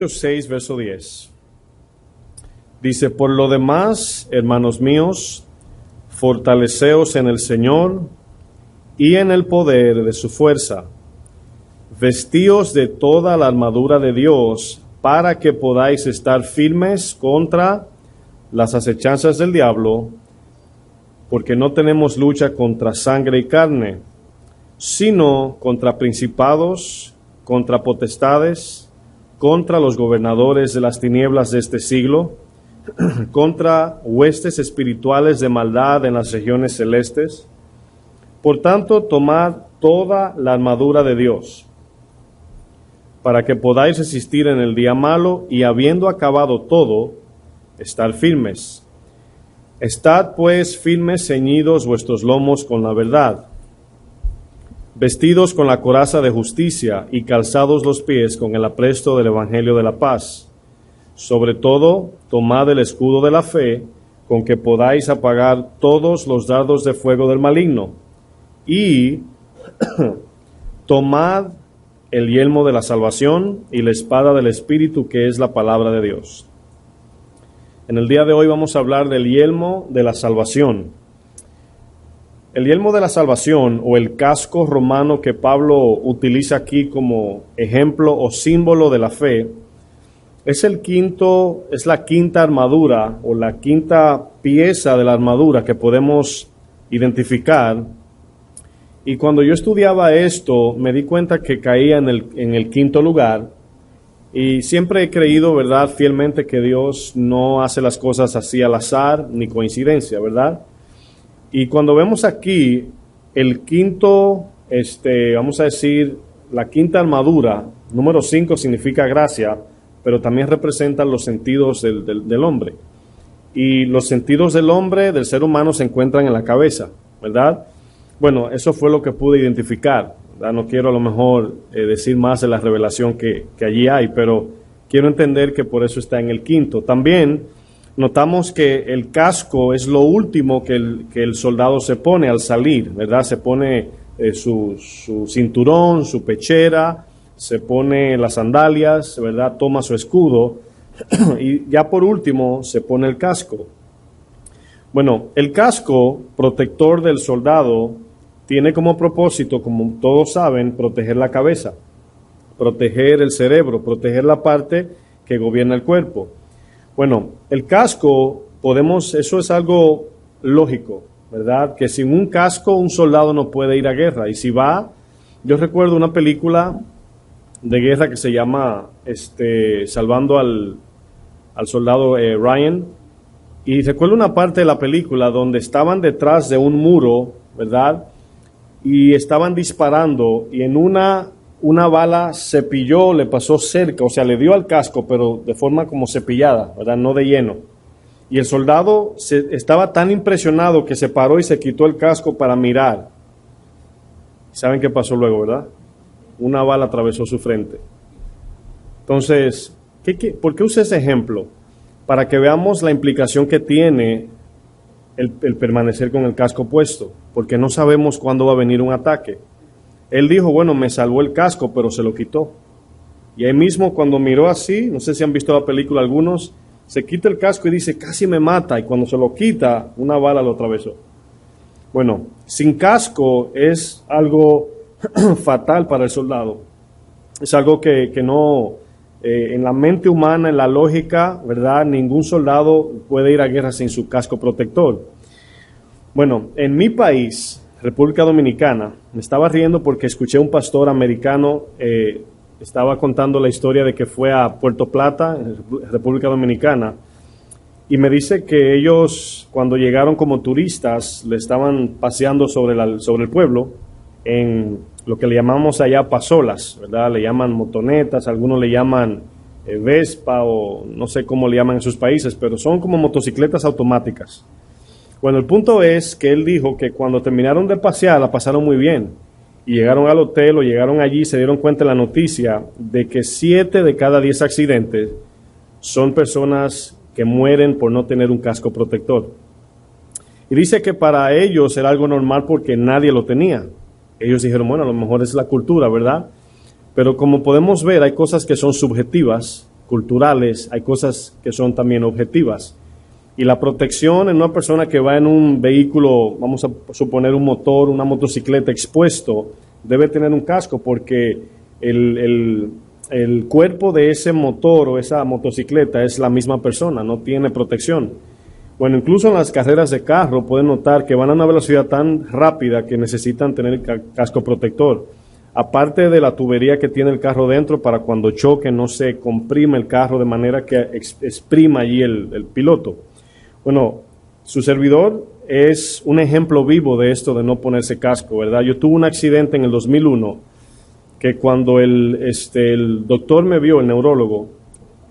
6, verso 10. Dice, por lo demás, hermanos míos, fortaleceos en el Señor y en el poder de su fuerza. Vestíos de toda la armadura de Dios para que podáis estar firmes contra las acechanzas del diablo, porque no tenemos lucha contra sangre y carne, sino contra principados, contra potestades, contra los gobernadores de las tinieblas de este siglo, contra huestes espirituales de maldad en las regiones celestes. Por tanto, tomad toda la armadura de Dios, para que podáis resistir en el día malo, y habiendo acabado todo, estar firmes. Estad pues firmes, ceñidos vuestros lomos con la verdad, vestidos con la coraza de justicia y calzados los pies con el apresto del evangelio de la paz. Sobre todo, tomad el escudo de la fe, con que podáis apagar todos los dardos de fuego del maligno, y tomad el yelmo de la salvación y la espada del Espíritu, que es la palabra de Dios. En el día de hoy vamos a hablar del yelmo de la salvación. El yelmo de la salvación, o el casco romano que Pablo utiliza aquí como ejemplo o símbolo de la fe, es la quinta armadura o la quinta pieza de la armadura que podemos identificar. Y cuando yo estudiaba esto, me di cuenta que caía en el quinto lugar. Y siempre he creído, ¿verdad?, fielmente que Dios no hace las cosas así al azar ni coincidencia, ¿verdad? Y cuando vemos aquí el quinto, vamos a decir, la quinta armadura, número 5 significa gracia, pero también representan los sentidos del hombre. Y los sentidos del hombre, del ser humano, se encuentran en la cabeza, ¿verdad? Bueno, eso fue lo que pude identificar, ¿verdad? No quiero a lo mejor decir más de la revelación que allí hay, pero quiero entender que por eso está en el quinto. También notamos que el casco es lo último que el soldado se pone al salir, ¿verdad? Se pone su cinturón, su pechera, se pone las sandalias, ¿verdad? Toma su escudo y ya por último se pone el casco. Bueno, el casco protector del soldado tiene como propósito, como todos saben, proteger la cabeza, proteger el cerebro, proteger la parte que gobierna el cuerpo. Bueno, el casco, eso es algo lógico, ¿verdad? Que sin un casco un soldado no puede ir a guerra. Y si va, yo recuerdo una película de guerra que se llama Salvando al soldado Ryan. Y recuerdo una parte de la película donde estaban detrás de un muro, ¿verdad? Y estaban disparando y en una bala cepilló, le pasó cerca, o sea, le dio al casco, pero de forma como cepillada, ¿verdad? No de lleno. Y el soldado estaba tan impresionado que se paró y se quitó el casco para mirar. ¿Saben qué pasó luego, verdad? Una bala atravesó su frente. Entonces, ¿por qué usé ese ejemplo? Para que veamos la implicación que tiene el permanecer con el casco puesto, porque no sabemos cuándo va a venir un ataque. Él dijo, bueno, me salvó el casco, pero se lo quitó. Y ahí mismo cuando miró así, no sé si han visto la película algunos, se quita el casco y dice, casi me mata, y cuando se lo quita, una bala lo atravesó. Bueno, sin casco es algo fatal para el soldado. Es algo que no, en la mente humana, en la lógica, ¿verdad? Ningún soldado puede ir a guerra sin su casco protector. Bueno, en mi país, República Dominicana, me estaba riendo porque escuché a un pastor americano, estaba contando la historia de que fue a Puerto Plata, en República Dominicana, y me dice que ellos, cuando llegaron como turistas, le estaban paseando sobre el pueblo, en lo que le llamamos allá pasolas, ¿verdad? Le llaman motonetas, algunos le llaman Vespa, o no sé cómo le llaman en sus países, pero son como motocicletas automáticas. Bueno, el punto es que él dijo que cuando terminaron de pasear la pasaron muy bien y llegaron al hotel o llegaron allí, se dieron cuenta de la noticia de que 7 de cada 10 accidentes son personas que mueren por no tener un casco protector. Y dice que para ellos era algo normal porque nadie lo tenía. Ellos dijeron, bueno, a lo mejor es la cultura, ¿verdad? Pero como podemos ver, hay cosas que son subjetivas, culturales, hay cosas que son también objetivas. Y la protección en una persona que va en un vehículo, vamos a suponer un motor, una motocicleta expuesto, debe tener un casco porque el cuerpo de ese motor o esa motocicleta es la misma persona, no tiene protección. Bueno, incluso en las carreras de carro pueden notar que van a una velocidad tan rápida que necesitan tener casco protector. Aparte de la tubería que tiene el carro dentro para cuando choque no se comprime el carro de manera que exprima allí el piloto. Bueno, su servidor es un ejemplo vivo de esto de no ponerse casco, ¿verdad? Yo tuve un accidente en el 2001 que cuando el doctor me vio, el neurólogo,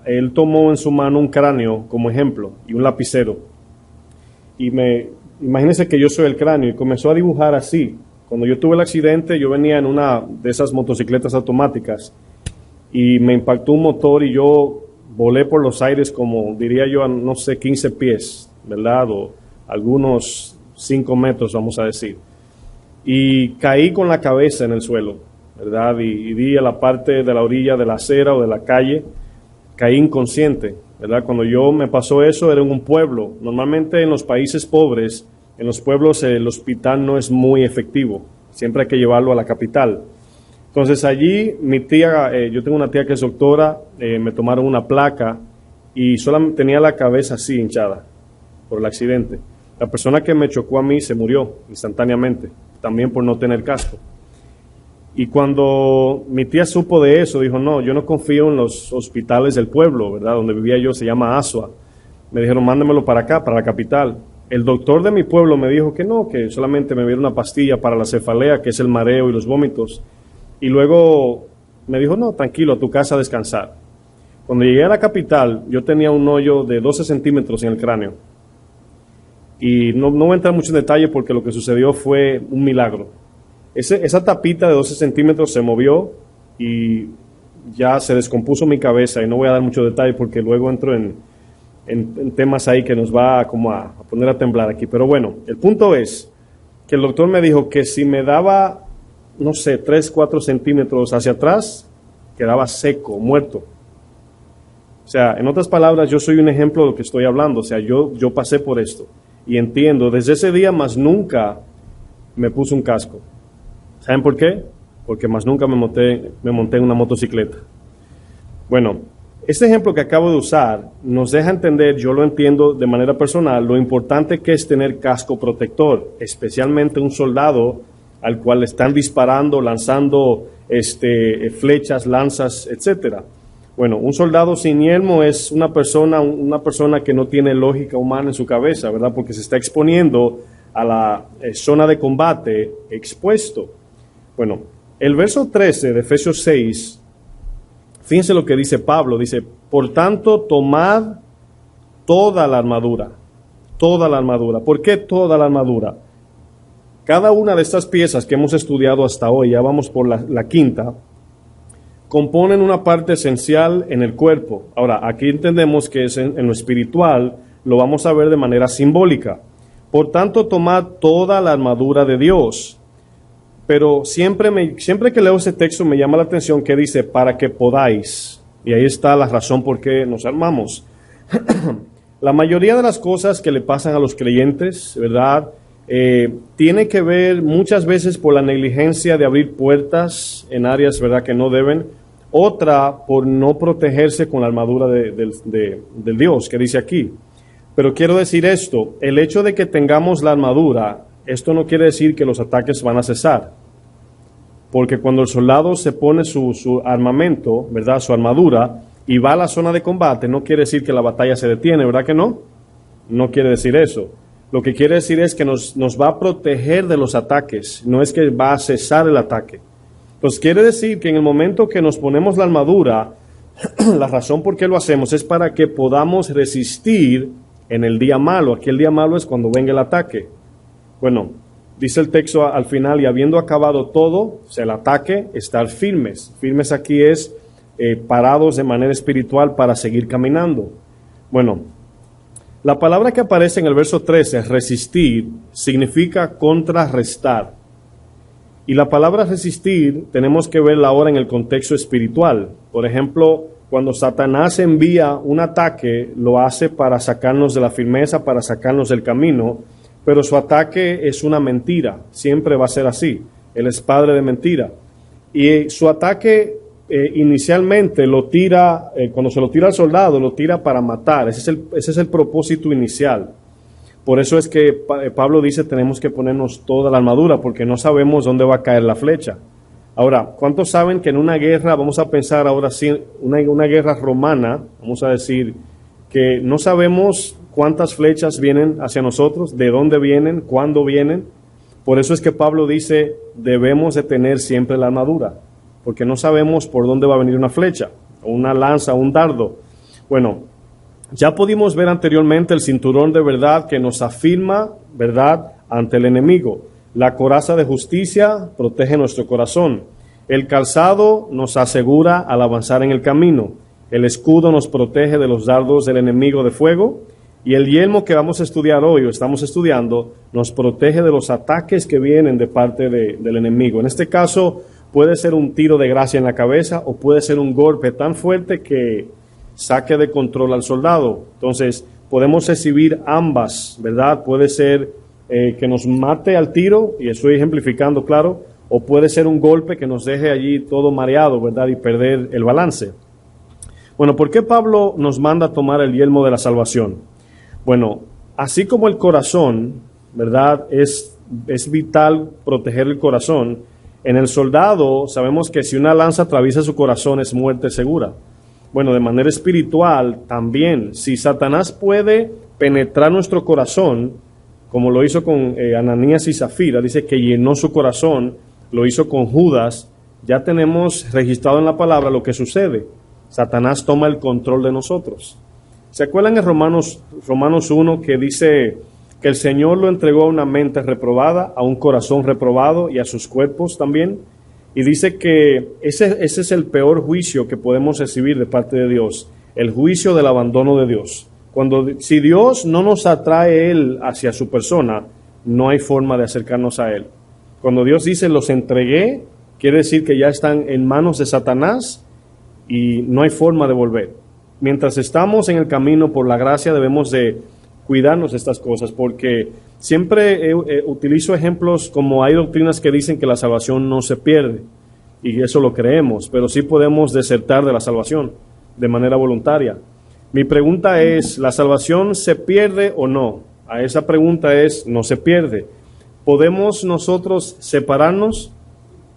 él tomó en su mano un cráneo como ejemplo y un lapicero. Y imagínense que yo soy el cráneo y comenzó a dibujar así. Cuando yo tuve el accidente, yo venía en una de esas motocicletas automáticas y me impactó un motor y yo volé por los aires como, diría yo, a no sé, 15 pies, ¿verdad? O algunos 5 metros, vamos a decir. Y caí con la cabeza en el suelo, ¿verdad? Y di a la parte de la orilla de la acera o de la calle, caí inconsciente, ¿verdad? Cuando me pasó eso era en un pueblo. Normalmente en los países pobres, en los pueblos el hospital no es muy efectivo, siempre hay que llevarlo a la capital. Entonces allí mi tía, yo tengo una tía que es doctora, me tomaron una placa y solamente tenía la cabeza así hinchada por el accidente. La persona que me chocó a mí se murió instantáneamente, también por no tener casco. Y cuando mi tía supo de eso, dijo, no, yo no confío en los hospitales del pueblo, ¿verdad? Donde vivía yo, se llama Asua. Me dijeron, mándemelo para acá, para la capital. El doctor de mi pueblo me dijo que no, que solamente me diera una pastilla para la cefalea, que es el mareo y los vómitos. Y luego me dijo, no, tranquilo, a tu casa a descansar. Cuando llegué a la capital, yo tenía un hoyo de 12 centímetros en el cráneo. Y no voy a entrar mucho en detalle porque lo que sucedió fue un milagro. Esa tapita de 12 centímetros se movió y ya se descompuso mi cabeza. Y no voy a dar mucho detalle porque luego entro en temas ahí que nos va como a poner a temblar aquí. Pero bueno, el punto es que el doctor me dijo que si me daba, no sé, 3, 4 centímetros hacia atrás, quedaba seco, muerto. O sea, en otras palabras, yo soy un ejemplo de lo que estoy hablando. O sea, yo pasé por esto y entiendo. Desde ese día más nunca me puse un casco. ¿Saben por qué? Porque más nunca me monté en una motocicleta. Bueno, este ejemplo que acabo de usar nos deja entender, yo lo entiendo de manera personal, lo importante que es tener casco protector, especialmente un soldado al cual están disparando, lanzando flechas, lanzas, etcétera. Bueno, un soldado sin yelmo es una persona que no tiene lógica humana en su cabeza, ¿verdad? Porque se está exponiendo a la zona de combate expuesto. Bueno, el verso 13 de Efesios 6, fíjense lo que dice Pablo, dice, por tanto, tomad toda la armadura, toda la armadura. ¿Por qué toda la armadura? Cada una de estas piezas que hemos estudiado hasta hoy, ya vamos por la quinta, componen una parte esencial en el cuerpo. Ahora, aquí entendemos que es en lo espiritual, lo vamos a ver de manera simbólica. Por tanto, tomad toda la armadura de Dios. Pero siempre que leo ese texto me llama la atención que dice, para que podáis. Y ahí está la razón por qué nos armamos. La mayoría de las cosas que le pasan a los creyentes, ¿verdad? Tiene que ver muchas veces por la negligencia de abrir puertas en áreas, ¿verdad?, que no deben. Otra por no protegerse con la armadura del Dios, que dice aquí. Pero quiero decir esto, el hecho de que tengamos la armadura, esto no quiere decir que los ataques van a cesar. Porque cuando el soldado se pone su armamento, ¿verdad?, su armadura, y va a la zona de combate, no quiere decir que la batalla se detiene, ¿verdad que no? No quiere decir eso. Lo que quiere decir es que nos va a proteger de los ataques, no es que va a cesar el ataque. Entonces quiere decir que en el momento que nos ponemos la armadura, la razón por qué lo hacemos es para que podamos resistir en el día malo. Aquí el día malo es cuando venga el ataque. Bueno, dice el texto al final, y habiendo acabado todo, o sea, el ataque, estar firmes. Firmes aquí es parados de manera espiritual para seguir caminando. Bueno, la palabra que aparece en el verso 13, resistir, significa contrarrestar. Y la palabra resistir tenemos que verla ahora en el contexto espiritual. Por ejemplo, Cuando Satanás envía un ataque, lo hace para sacarnos de la firmeza, para sacarnos del camino, pero su ataque es una mentira, siempre va a ser así. Él es padre de mentira. Y su ataque inicialmente lo tira, cuando se lo tira al soldado, lo tira para matar. Ese es el propósito inicial. Por eso es que Pablo dice tenemos que ponernos toda la armadura, porque no sabemos dónde va a caer la flecha. Ahora, ¿cuántos saben que en una guerra, vamos a pensar ahora sí, una guerra romana, vamos a decir, que no sabemos cuántas flechas vienen hacia nosotros, de dónde vienen, cuándo vienen? Por eso es que Pablo dice, debemos de tener siempre la armadura, porque no sabemos por dónde va a venir una flecha, o una lanza, o un dardo. Bueno, ya pudimos ver anteriormente el cinturón de verdad que nos afirma verdad ante el enemigo. La coraza de justicia protege nuestro corazón. El calzado nos asegura al avanzar en el camino. El escudo nos protege de los dardos del enemigo de fuego. Y el yelmo que vamos a estudiar hoy, o estamos estudiando, nos protege de los ataques que vienen de parte del enemigo. En este caso, puede ser un tiro de gracia en la cabeza o puede ser un golpe tan fuerte que saque de control al soldado. Entonces, podemos recibir ambas, ¿verdad? Puede ser que nos mate al tiro, y estoy ejemplificando, claro, o puede ser un golpe que nos deje allí todo mareado, ¿verdad? Y perder el balance. Bueno, ¿por qué Pablo nos manda a tomar el yelmo de la salvación? Bueno, así como el corazón, ¿verdad? Es vital proteger el corazón. En el soldado sabemos que si una lanza atraviesa su corazón es muerte segura. Bueno, de manera espiritual también, si Satanás puede penetrar nuestro corazón, como lo hizo con Ananías y Zafira, dice que llenó su corazón, lo hizo con Judas, ya tenemos registrado en la palabra lo que sucede. Satanás toma el control de nosotros. ¿Se acuerdan en Romanos 1 que dice que el Señor lo entregó a una mente reprobada, a un corazón reprobado y a sus cuerpos también? Y dice que ese es el peor juicio que podemos recibir de parte de Dios, el juicio del abandono de Dios. Si Dios no nos atrae Él hacia su persona, no hay forma de acercarnos a Él. Cuando Dios dice los entregué, quiere decir que ya están en manos de Satanás y no hay forma de volver. Mientras estamos en el camino por la gracia debemos de cuidarnos de estas cosas, porque siempre utilizo ejemplos como hay doctrinas que dicen que la salvación no se pierde, y eso lo creemos, pero sí podemos desertar de la salvación de manera voluntaria. Mi pregunta es, ¿la salvación se pierde o no? A esa pregunta es, no se pierde. ¿Podemos nosotros separarnos?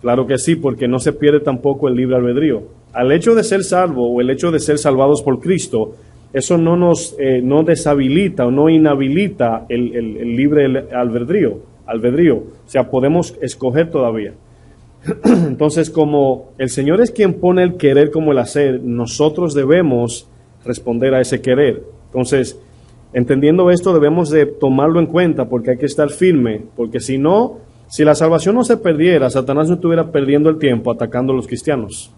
Claro que sí, porque no se pierde tampoco el libre albedrío. Al hecho de ser salvo o el hecho de ser salvados por Cristo, eso no nos no deshabilita o no inhabilita el libre albedrío. O sea, podemos escoger todavía. Entonces, como el Señor es quien pone el querer como el hacer, nosotros debemos responder a ese querer. Entonces, entendiendo esto, debemos de tomarlo en cuenta porque hay que estar firme, porque si no, si la salvación no se perdiera, Satanás no estuviera perdiendo el tiempo atacando a los cristianos.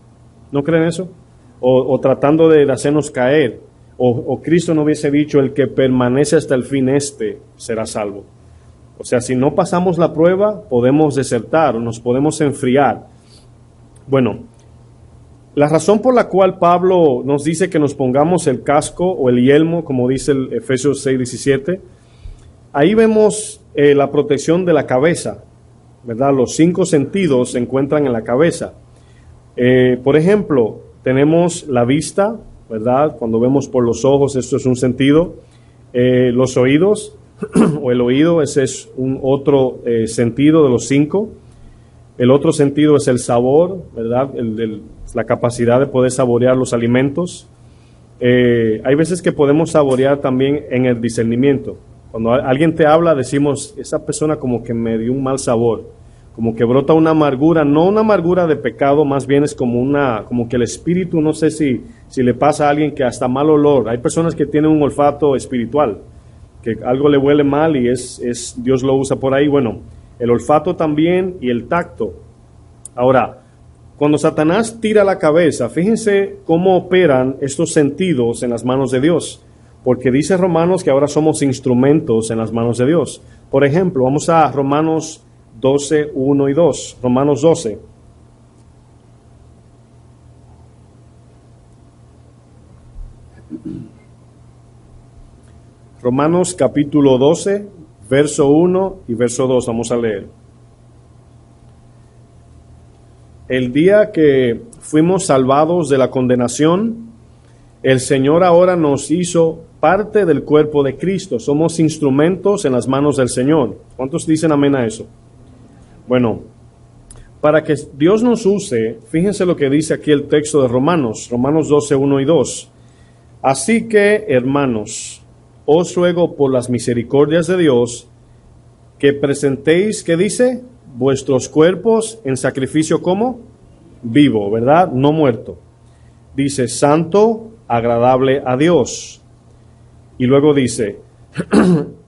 ¿No creen eso? O tratando de hacernos caer, o Cristo no hubiese dicho, el que permanece hasta el fin será salvo. O sea, si no pasamos la prueba, podemos desertar o nos podemos enfriar. Bueno, la razón por la cual Pablo nos dice que nos pongamos el casco o el yelmo, como dice el Efesios 6:17, ahí vemos la protección de la cabeza, ¿verdad? Los 5 sentidos se encuentran en la cabeza. Por ejemplo, tenemos la vista, ¿verdad? Cuando vemos por los ojos, esto es un sentido. Los oídos, o el oído, ese es un otro sentido de los 5. El otro sentido es el sabor, ¿verdad? La capacidad de poder saborear los alimentos. Hay veces que podemos saborear también en el discernimiento. Cuando alguien te habla, decimos, esa persona como que me dio un mal sabor, como que brota una amargura, no una amargura de pecado, más bien es como que el espíritu, no sé si le pasa a alguien que hasta mal olor. Hay personas que tienen un olfato espiritual, que algo le huele mal y Dios lo usa por ahí. Bueno, el olfato también y el tacto. Ahora, cuando Satanás tira la cabeza, fíjense cómo operan estos sentidos en las manos de Dios, porque dice Romanos que ahora somos instrumentos en las manos de Dios. Por ejemplo, vamos a Romanos 12, 1 y 2. Romanos 12. Romanos capítulo 12, verso 1 y verso 2, vamos a leer. El día que fuimos salvados de la condenación, el Señor ahora nos hizo parte del cuerpo de Cristo. Somos instrumentos en las manos del Señor. ¿Cuántos dicen amén a eso? Bueno, para que Dios nos use, fíjense lo que dice aquí el texto de Romanos 12, 1 y 2. Así que, hermanos, os ruego por las misericordias de Dios que presentéis, ¿qué dice? Vuestros cuerpos en sacrificio como vivo, ¿verdad? No muerto. Dice, santo, agradable a Dios. Y luego dice,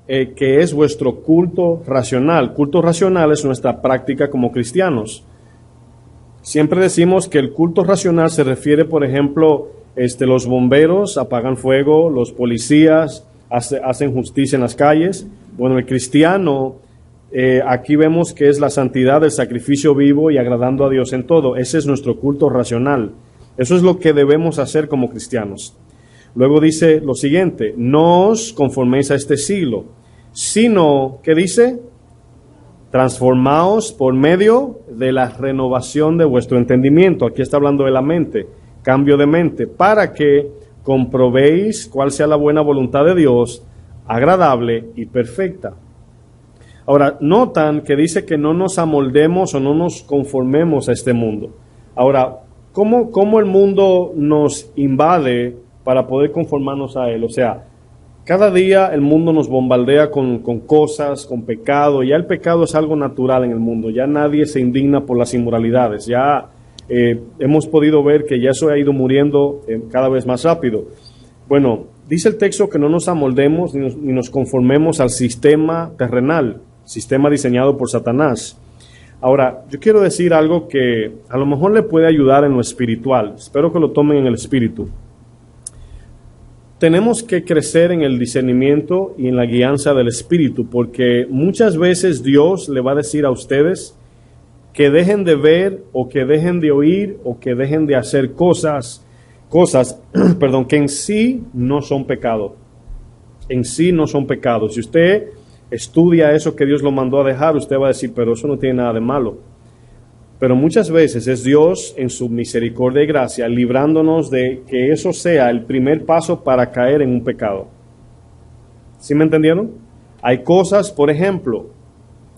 que es vuestro culto racional. Culto racional es nuestra práctica como cristianos. Siempre decimos que el culto racional se refiere, por ejemplo, los bomberos apagan fuego, los policías hacen justicia en las calles. Bueno, el cristiano, aquí vemos que es la santidad del sacrificio vivo y agradando a Dios en todo. Ese es nuestro culto racional. Eso es lo que debemos hacer como cristianos. Luego dice lo siguiente, no os conforméis a este siglo, sino, ¿qué dice? Transformaos por medio de la renovación de vuestro entendimiento. Aquí está hablando de la mente, cambio de mente, para que comprobéis cuál sea la buena voluntad de Dios, agradable y perfecta. Ahora, notan que dice que no nos amoldemos o no nos conformemos a este mundo. Ahora, ¿cómo el mundo nos invade para poder conformarnos a él? O sea, cada día el mundo nos bombardea con cosas, con pecado. Ya el pecado es algo natural en el mundo. Ya nadie se indigna por las inmoralidades. Ya hemos podido ver que ya eso ha ido muriendo cada vez más rápido. Bueno, dice el texto que no nos amoldemos ni nos conformemos al sistema terrenal, sistema diseñado por Satanás. Ahora, yo quiero decir algo que a lo mejor le puede ayudar en lo espiritual. Espero que lo tomen en el espíritu. Tenemos que crecer en el discernimiento y en la guianza del Espíritu, porque muchas veces Dios le va a decir a ustedes que dejen de ver o que dejen de oír o que dejen de hacer cosas, que en sí no son pecado. En sí no son pecados. Si usted estudia eso que Dios lo mandó a dejar, usted va a decir, pero eso no tiene nada de malo. Pero muchas veces es Dios en su misericordia y gracia librándonos de que eso sea el primer paso para caer en un pecado. ¿Sí me entendieron? Hay cosas, por ejemplo,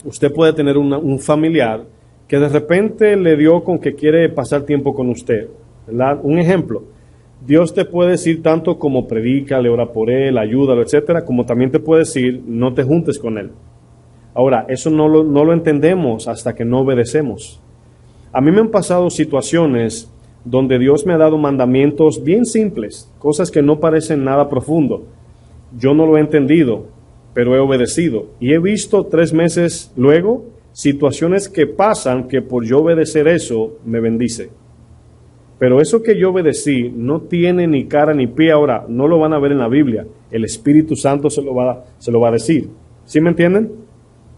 usted puede tener un familiar que de repente le dio con que quiere pasar tiempo con usted, ¿verdad? Un ejemplo, Dios te puede decir tanto como predica, le ora por él, ayúdalo, etcétera, como también te puede decir no te juntes con él. Ahora, eso no lo entendemos hasta que no obedecemos. A mí me han pasado situaciones donde Dios me ha dado mandamientos bien simples, cosas que no parecen nada profundo. Yo no lo he entendido, pero he obedecido. Y he visto 3 meses luego situaciones que pasan que por yo obedecer eso me bendice. Pero eso que yo obedecí no tiene ni cara ni pie. Ahora, no lo van a ver en la Biblia. El Espíritu Santo se lo va a decir. ¿Sí me entienden?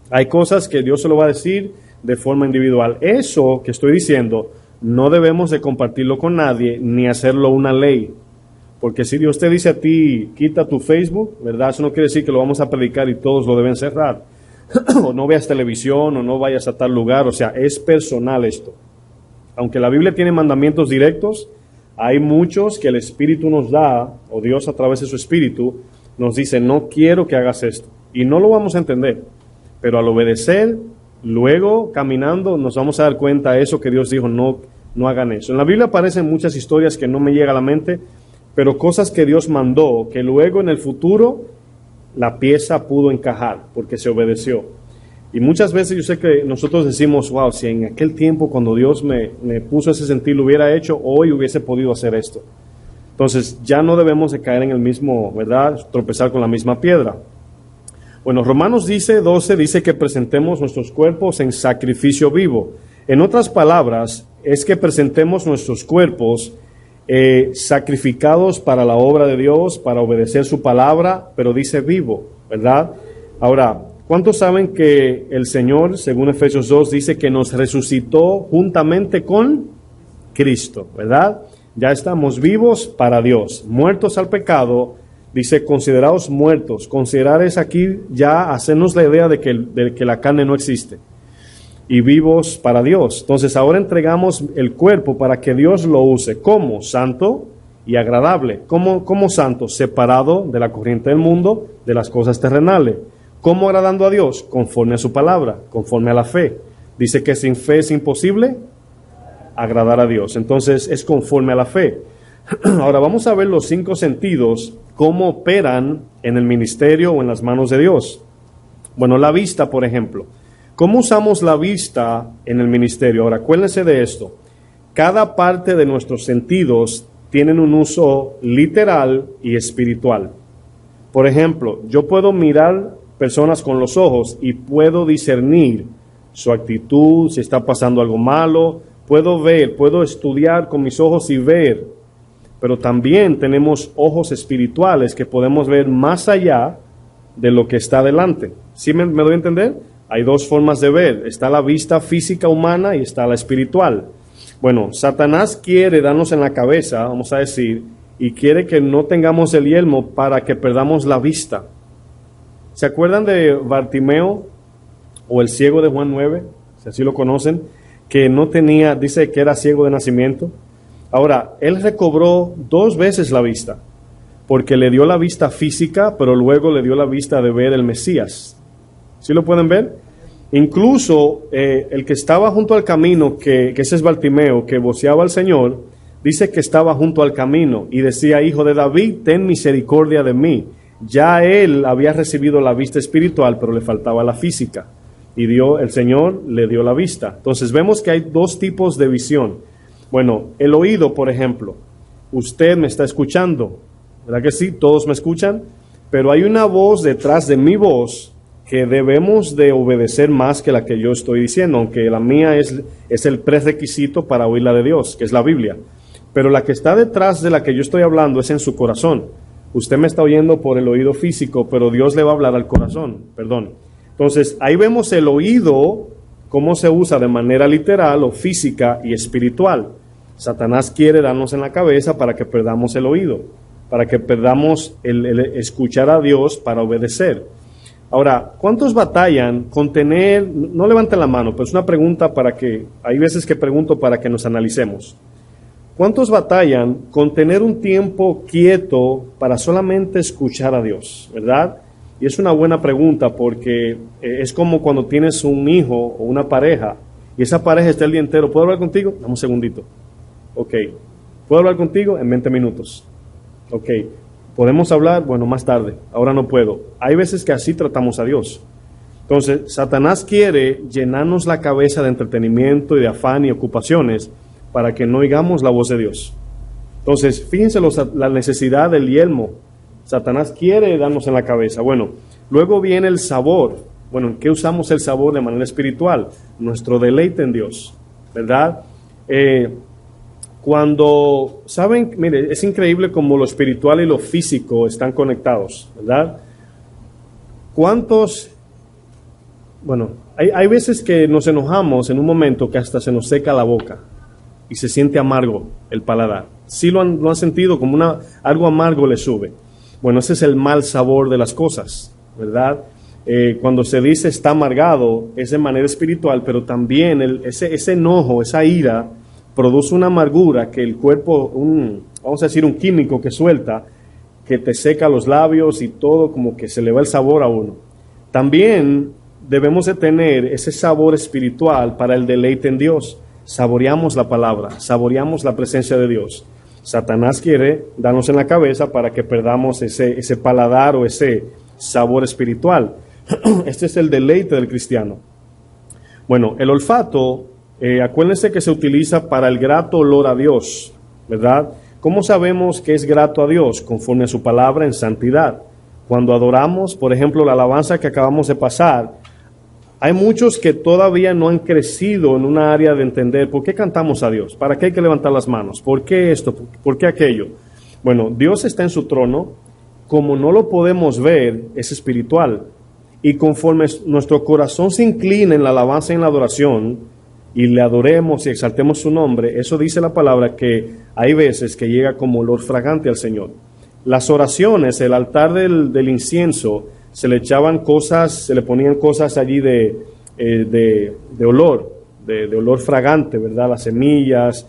Hay cosas que Dios se lo va a decir de forma individual. Eso que estoy diciendo no debemos de compartirlo con nadie ni hacerlo una ley, porque si Dios te dice a ti quita tu Facebook, ¿verdad? Eso no quiere decir que lo vamos a predicar y todos lo deben cerrar o no veas televisión o no vayas a tal lugar. O sea, es personal esto. Aunque la Biblia tiene mandamientos directos, hay muchos que el Espíritu nos da, o Dios a través de su Espíritu nos dice no quiero que hagas esto, y no lo vamos a entender, pero al obedecer, luego, caminando, nos vamos a dar cuenta de eso que Dios dijo, no hagan eso. En la Biblia aparecen muchas historias que no me llegan a la mente, pero cosas que Dios mandó, que luego en el futuro la pieza pudo encajar, porque se obedeció. Y muchas veces yo sé que nosotros decimos, wow, si en aquel tiempo cuando Dios me puso ese sentir lo hubiera hecho, hoy hubiese podido hacer esto. Entonces ya no debemos de caer en el mismo, ¿verdad?, tropezar con la misma piedra. Bueno, Romanos 12 dice que presentemos nuestros cuerpos en sacrificio vivo. En otras palabras, es que presentemos nuestros cuerpos sacrificados para la obra de Dios, para obedecer su palabra, pero dice vivo, ¿verdad? Ahora, ¿cuántos saben que el Señor, según Efesios 2, dice que nos resucitó juntamente con Cristo, ¿verdad? Ya estamos vivos para Dios, muertos al pecado. Dice, considerados muertos. Considerar es aquí ya hacernos la idea de que la carne no existe. Y vivos para Dios. Entonces ahora entregamos el cuerpo para que Dios lo use. ¿Cómo? Santo y agradable. ¿Cómo santo? Separado de la corriente del mundo, de las cosas terrenales. ¿Cómo agradando a Dios? Conforme a su palabra, conforme a la fe. Dice que sin fe es imposible agradar a Dios. Entonces es conforme a la fe. Ahora vamos a ver los 5 sentidos, cómo operan en el ministerio o en las manos de Dios. Bueno, la vista, por ejemplo. ¿Cómo usamos la vista en el ministerio? Ahora, acuérdense de esto. Cada parte de nuestros sentidos tienen un uso literal y espiritual. Por ejemplo, yo puedo mirar personas con los ojos y puedo discernir su actitud, si está pasando algo malo. Puedo ver, puedo estudiar con mis ojos y ver. Pero también tenemos ojos espirituales que podemos ver más allá de lo que está delante. ¿Sí me doy a entender? Hay 2 formas de ver. Está la vista física humana y está la espiritual. Bueno, Satanás quiere darnos en la cabeza, vamos a decir, y quiere que no tengamos el yelmo para que perdamos la vista. ¿Se acuerdan de Bartimeo o el ciego de Juan 9? Si así lo conocen, que no tenía, dice que era ciego de nacimiento. Ahora, él recobró 2 veces la vista, porque le dio la vista física, pero luego le dio la vista de ver el Mesías. ¿Sí lo pueden ver? Incluso el que estaba junto al camino, que ese es Bartimeo, que voceaba al Señor, dice que estaba junto al camino y decía, Hijo de David, ten misericordia de mí. Ya él había recibido la vista espiritual, pero le faltaba la física. Y el Señor le dio la vista. Entonces vemos que hay 2 tipos de visión. Bueno, el oído, por ejemplo. Usted me está escuchando, ¿verdad que sí? Todos me escuchan. Pero hay una voz detrás de mi voz que debemos de obedecer más que la que yo estoy diciendo, aunque la mía es el prerequisito para oír la de Dios, que es la Biblia. Pero la que está detrás de la que yo estoy hablando es en su corazón. Usted me está oyendo por el oído físico, pero Dios le va a hablar al corazón, Entonces, ahí vemos el oído, cómo se usa de manera literal o física y espiritual. Satanás quiere darnos en la cabeza para que perdamos el oído, para que perdamos el escuchar a Dios para obedecer. Ahora, ¿cuántos batallan con tener, no levanten la mano, pero es una pregunta hay veces que pregunto para que nos analicemos. ¿Cuántos batallan con tener un tiempo quieto para solamente escuchar a Dios, verdad? Y es una buena pregunta porque es como cuando tienes un hijo o una pareja y esa pareja está el día entero. ¿Puedo hablar contigo? Dame un segundito. Ok. ¿Puedo hablar contigo? En 20 minutos. Ok. ¿Podemos hablar? Bueno, más tarde. Ahora no puedo. Hay veces que así tratamos a Dios. Entonces, Satanás quiere llenarnos la cabeza de entretenimiento y de afán y ocupaciones para que no oigamos la voz de Dios. Entonces, fíjense la necesidad del yelmo. Satanás quiere darnos en la cabeza. Bueno, luego viene el sabor. Bueno, ¿en qué usamos el sabor de manera espiritual? Nuestro deleite en Dios, ¿verdad? ¿Saben? Mire, es increíble cómo lo espiritual y lo físico están conectados, ¿verdad? Hay veces que nos enojamos en un momento que hasta se nos seca la boca y se siente amargo el paladar. ¿Sí lo han sentido? Como algo amargo le sube. Bueno, ese es el mal sabor de las cosas, ¿verdad? Cuando se dice está amargado, es de manera espiritual, pero también ese enojo, esa ira, produce una amargura que el cuerpo, vamos a decir un químico que suelta, que te seca los labios y todo, como que se le va el sabor a uno. También debemos de tener ese sabor espiritual para el deleite en Dios. Saboreamos la palabra, saboreamos la presencia de Dios. Satanás quiere darnos en la cabeza para que perdamos ese paladar o ese sabor espiritual. Este es el deleite del cristiano. Bueno, el olfato, acuérdense que se utiliza para el grato olor a Dios, ¿verdad? ¿Cómo sabemos que es grato a Dios? Conforme a su palabra en santidad. Cuando adoramos, por ejemplo, la alabanza que acabamos de pasar, hay muchos que todavía no han crecido en una área de entender por qué cantamos a Dios, para qué hay que levantar las manos, por qué esto, por qué aquello. Bueno, Dios está en su trono, como no lo podemos ver, es espiritual. Y conforme nuestro corazón se inclina en la alabanza y en la adoración, y le adoremos y exaltemos su nombre, eso dice la palabra que hay veces que llega como olor fragante al Señor. Las oraciones, el altar del incienso, se le echaban cosas, se le ponían cosas allí de olor, de olor fragante, ¿verdad? Las semillas,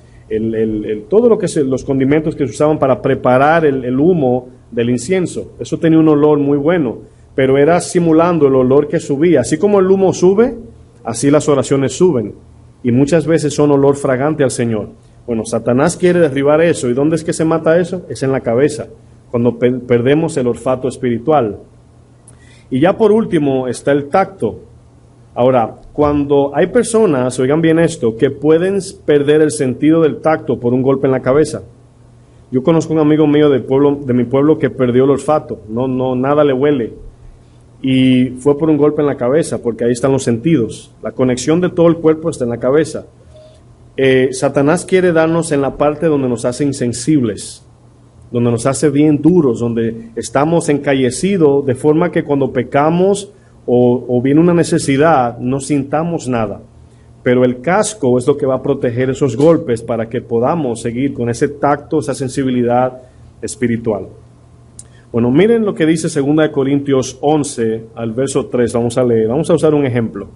todo lo que los condimentos que se usaban para preparar el humo del incienso. Eso tenía un olor muy bueno, pero era simulando el olor que subía. Así como el humo sube, así las oraciones suben. Y muchas veces son olor fragante al Señor. Bueno, Satanás quiere derribar eso. ¿Y dónde es que se mata eso? Es en la cabeza, cuando perdemos el olfato espiritual. Y ya por último está el tacto. Ahora, cuando hay personas, oigan bien esto, que pueden perder el sentido del tacto por un golpe en la cabeza. Yo conozco un amigo mío de mi pueblo que perdió el olfato. No, nada le huele. Y fue por un golpe en la cabeza, porque ahí están los sentidos. La conexión de todo el cuerpo está en la cabeza. Satanás quiere darnos en la parte donde nos hace insensibles, donde nos hace bien duros, donde estamos encallecidos, de forma que cuando pecamos o viene una necesidad, no sintamos nada. Pero el casco es lo que va a proteger esos golpes para que podamos seguir con ese tacto, esa sensibilidad espiritual. Bueno, miren lo que dice 2 Corintios 11 al verso 3. Vamos a leer, vamos a usar un ejemplo.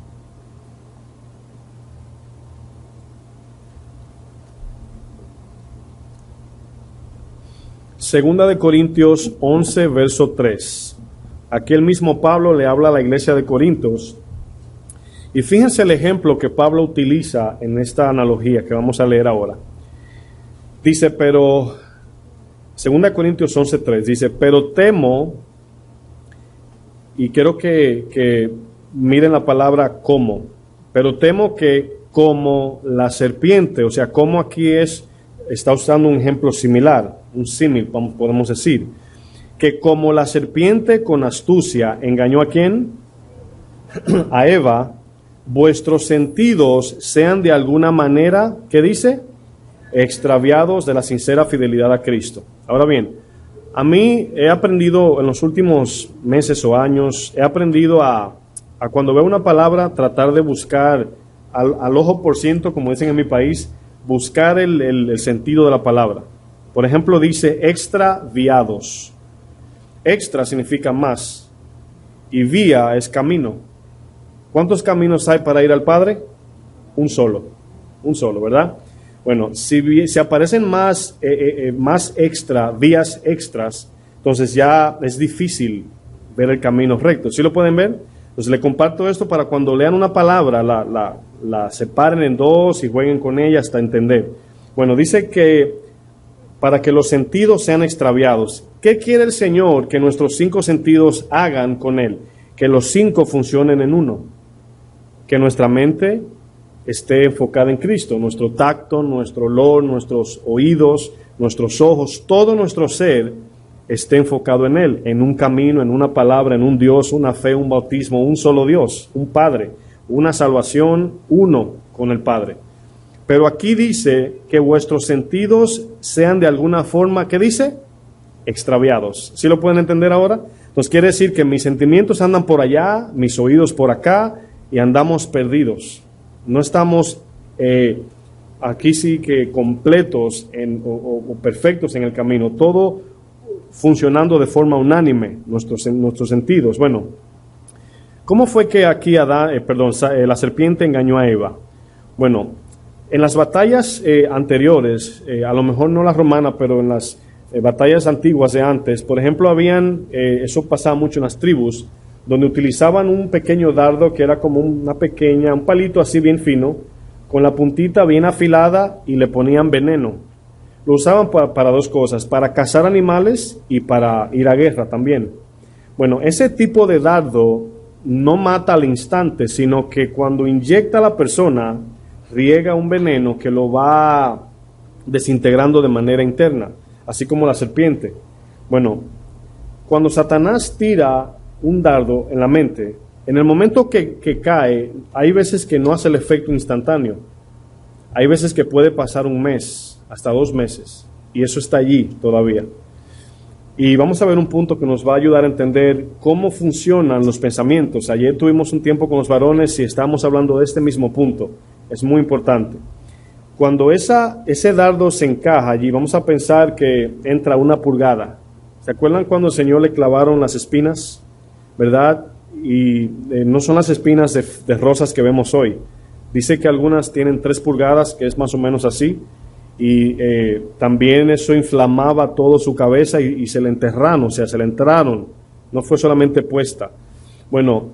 Segunda de Corintios 11, verso 3. Aquí el mismo Pablo le habla a la iglesia de Corintios. Y fíjense el ejemplo que Pablo utiliza en esta analogía que vamos a leer ahora. Dice, pero, 2 Corintios 11, 3, dice, pero temo, y quiero que miren la palabra como, pero temo que como la serpiente, o sea, como aquí está usando un ejemplo similar, un símil, podemos decir, que como la serpiente con astucia engañó ¿a quién? A Eva, vuestros sentidos sean de alguna manera, ¿qué dice? Extraviados de la sincera fidelidad a Cristo. Ahora bien, a mí he aprendido en los últimos meses o años, he aprendido a cuando veo una palabra, tratar de buscar al ojo por ciento, como dicen en mi país, buscar el sentido de la palabra. Por ejemplo, dice extraviados. Extra significa más y vía es camino. ¿Cuántos caminos hay para ir al Padre? Un solo, ¿verdad? Bueno, si aparecen más vías extras, entonces ya es difícil ver el camino recto. ¿Sí lo pueden ver? Entonces le comparto esto para cuando lean una palabra, la separen en dos y jueguen con ella hasta entender. Bueno, dice que para que los sentidos sean extraviados. ¿Qué quiere el Señor que nuestros 5 sentidos hagan con Él? Que los 5 funcionen en uno. Que nuestra mente esté enfocada en Cristo, nuestro tacto, nuestro olor, nuestros oídos, nuestros ojos, todo nuestro ser esté enfocado en Él, en un camino, en una palabra, en un Dios, una fe, un bautismo, un solo Dios, un Padre, una salvación, uno con el Padre. Pero aquí dice que vuestros sentidos sean de alguna forma, ¿qué dice? Extraviados. ¿Sí lo pueden entender ahora? Entonces quiere decir que mis sentimientos andan por allá, mis oídos por acá, y andamos perdidos. No estamos aquí sí que completos o perfectos en el camino, todo funcionando de forma unánime, nuestros sentidos. Bueno, ¿cómo fue que aquí la serpiente engañó a Eva? Bueno, en las batallas anteriores, a lo mejor no la romana, pero en las batallas antiguas de antes, por ejemplo, eso pasaba mucho en las tribus, donde utilizaban un pequeño dardo que era como un palito así bien fino, con la puntita bien afilada y le ponían veneno. Lo usaban para 2 cosas, para cazar animales y para ir a guerra también. Bueno, ese tipo de dardo no mata al instante, sino que cuando inyecta a la persona, riega un veneno que lo va desintegrando de manera interna, así como la serpiente. Bueno, cuando Satanás tira un dardo en la mente, en el momento que cae, hay veces que no hace el efecto instantáneo. Hay veces que puede pasar 1 mes, hasta 2 meses, y eso está allí todavía. Y vamos a ver un punto que nos va a ayudar a entender cómo funcionan los pensamientos. Ayer tuvimos un tiempo con los varones y estábamos hablando de este mismo punto, Es muy importante. Cuando ese dardo se encaja allí, vamos a pensar que entra una pulgada. ¿Se acuerdan cuando al Señor le clavaron las espinas? ¿Verdad? Y no son las espinas de rosas que vemos hoy. Dice que algunas tienen 3 pulgadas, que es más o menos así. Y también eso inflamaba toda su cabeza y se le enterraron, o sea, se le entraron. No fue solamente puesta. Bueno,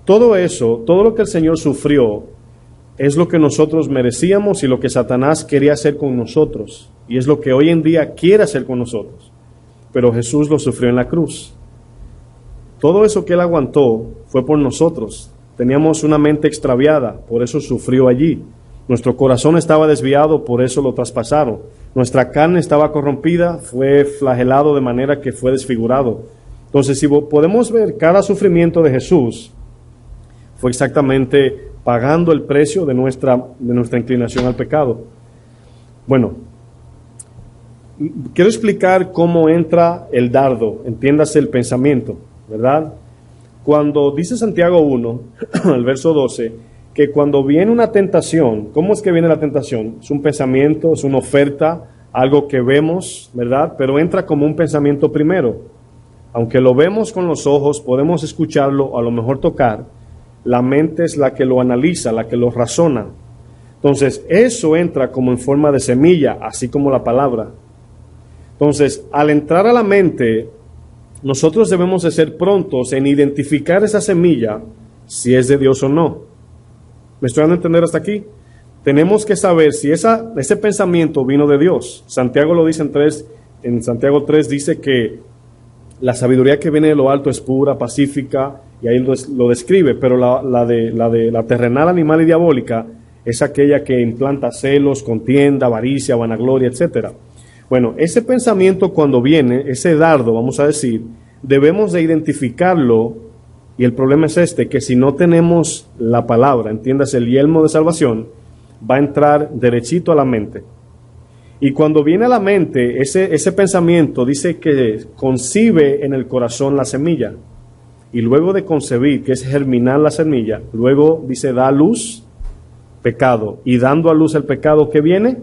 todo eso, todo lo que el Señor sufrió, es lo que nosotros merecíamos y lo que Satanás quería hacer con nosotros. Y es lo que hoy en día quiere hacer con nosotros. Pero Jesús lo sufrió en la cruz. Todo eso que Él aguantó fue por nosotros. Teníamos una mente extraviada, por eso sufrió allí. Nuestro corazón estaba desviado, por eso lo traspasaron. Nuestra carne estaba corrompida, fue flagelado de manera que fue desfigurado. Entonces, si podemos ver, cada sufrimiento de Jesús fue exactamente pagando el precio de nuestra inclinación al pecado. Bueno, quiero explicar cómo entra el dardo, entiéndase el pensamiento, ¿verdad? Cuando dice Santiago 1, el verso 12, que cuando viene una tentación, ¿cómo es que viene la tentación? Es un pensamiento, es una oferta, algo que vemos, ¿verdad? Pero entra como un pensamiento primero. Aunque lo vemos con los ojos, podemos escucharlo, a lo mejor tocar, la mente es la que lo analiza, la que lo razona. Entonces, eso entra como en forma de semilla, así como la palabra. Entonces, al entrar a la mente, nosotros debemos de ser prontos en identificar esa semilla, si es de Dios o no. ¿Me estoy dando a entender hasta aquí? Tenemos que saber si ese pensamiento vino de Dios. Santiago lo dice en Santiago 3 dice que la sabiduría que viene de lo alto es pura, pacífica, y ahí lo describe, pero la terrenal, animal y diabólica es aquella que implanta celos, contienda, avaricia, vanagloria, etc. Bueno, ese pensamiento cuando viene, ese dardo, vamos a decir, debemos de identificarlo, y el problema es que si no tenemos la palabra, entiéndase, el yelmo de salvación, va a entrar derechito a la mente. Y cuando viene a la mente, ese pensamiento dice que concibe en el corazón la semilla. Y luego de concebir, que es germinar la semilla, luego dice da a luz pecado. Y dando a luz el pecado, ¿qué viene?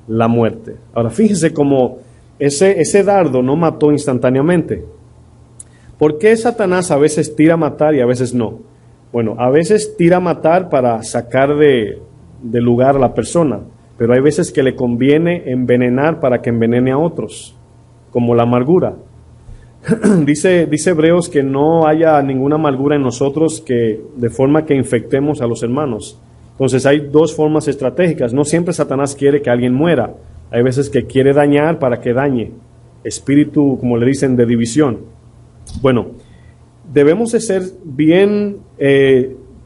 La muerte. Ahora fíjense cómo ese dardo no mató instantáneamente. ¿Por qué Satanás a veces tira a matar y a veces no? Bueno, a veces tira a matar para sacar de lugar a la persona. Pero hay veces que le conviene envenenar para que envenene a otros, como la amargura. Dice Hebreos que no haya ninguna amargura en nosotros de forma que infectemos a los hermanos. Entonces hay 2 formas estratégicas. No siempre Satanás quiere que alguien muera. Hay veces que quiere dañar para que dañe. Espíritu, como le dicen, de división. Bueno, debemos de ser bien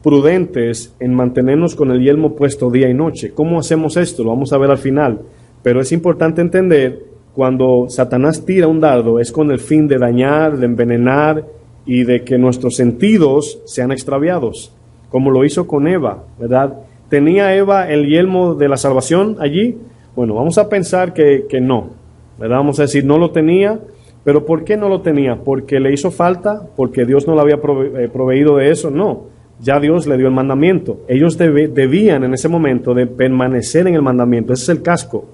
prudentes en mantenernos con el yelmo puesto día y noche. ¿Cómo hacemos esto? Lo vamos a ver al final. Pero es importante entender, cuando Satanás tira un dardo, es con el fin de dañar, de envenenar y de que nuestros sentidos sean extraviados, como lo hizo con Eva, ¿verdad? ¿Tenía Eva el yelmo de la salvación allí? Bueno, vamos a pensar que no, ¿verdad? Vamos a decir, no lo tenía. ¿Pero por qué no lo tenía? ¿Porque le hizo falta? ¿Porque Dios no le había proveído de eso? No. Ya Dios le dio el mandamiento. Ellos debían en ese momento de permanecer en el mandamiento. Ese es el casco.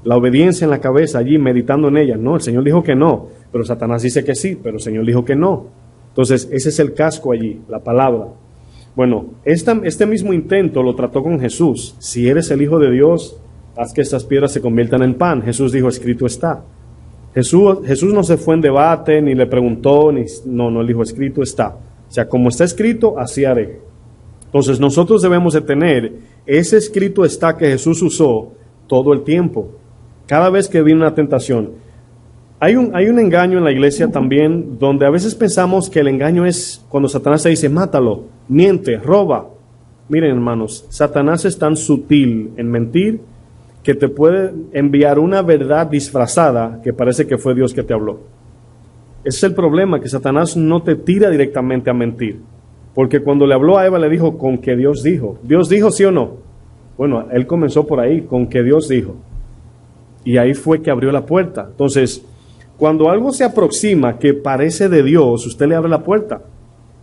La obediencia en la cabeza allí, meditando en ella. No, el Señor dijo que no, pero Satanás dice que sí, pero el Señor dijo que no. Entonces, ese es el casco allí, la palabra. Bueno, este mismo intento lo trató con Jesús. Si eres el Hijo de Dios, haz que estas piedras se conviertan en pan. Jesús dijo, escrito está. Jesús no se fue en debate, ni le preguntó, no, él dijo, escrito está. O sea, como está escrito, así haré. Entonces nosotros debemos de tener ese escrito está que Jesús usó todo el tiempo. Cada vez que viene una tentación. Hay un engaño en la iglesia también, donde a veces pensamos que el engaño es cuando Satanás te dice, mátalo, miente, roba. Miren, hermanos, Satanás es tan sutil en mentir que te puede enviar una verdad disfrazada que parece que fue Dios que te habló. Ese es el problema, que Satanás no te tira directamente a mentir. Porque cuando le habló a Eva, le dijo, con que Dios dijo. ¿Dios dijo sí o no? Bueno, él comenzó por ahí, con que Dios dijo. Y ahí fue que abrió la puerta. Entonces, cuando algo se aproxima que parece de Dios, usted le abre la puerta.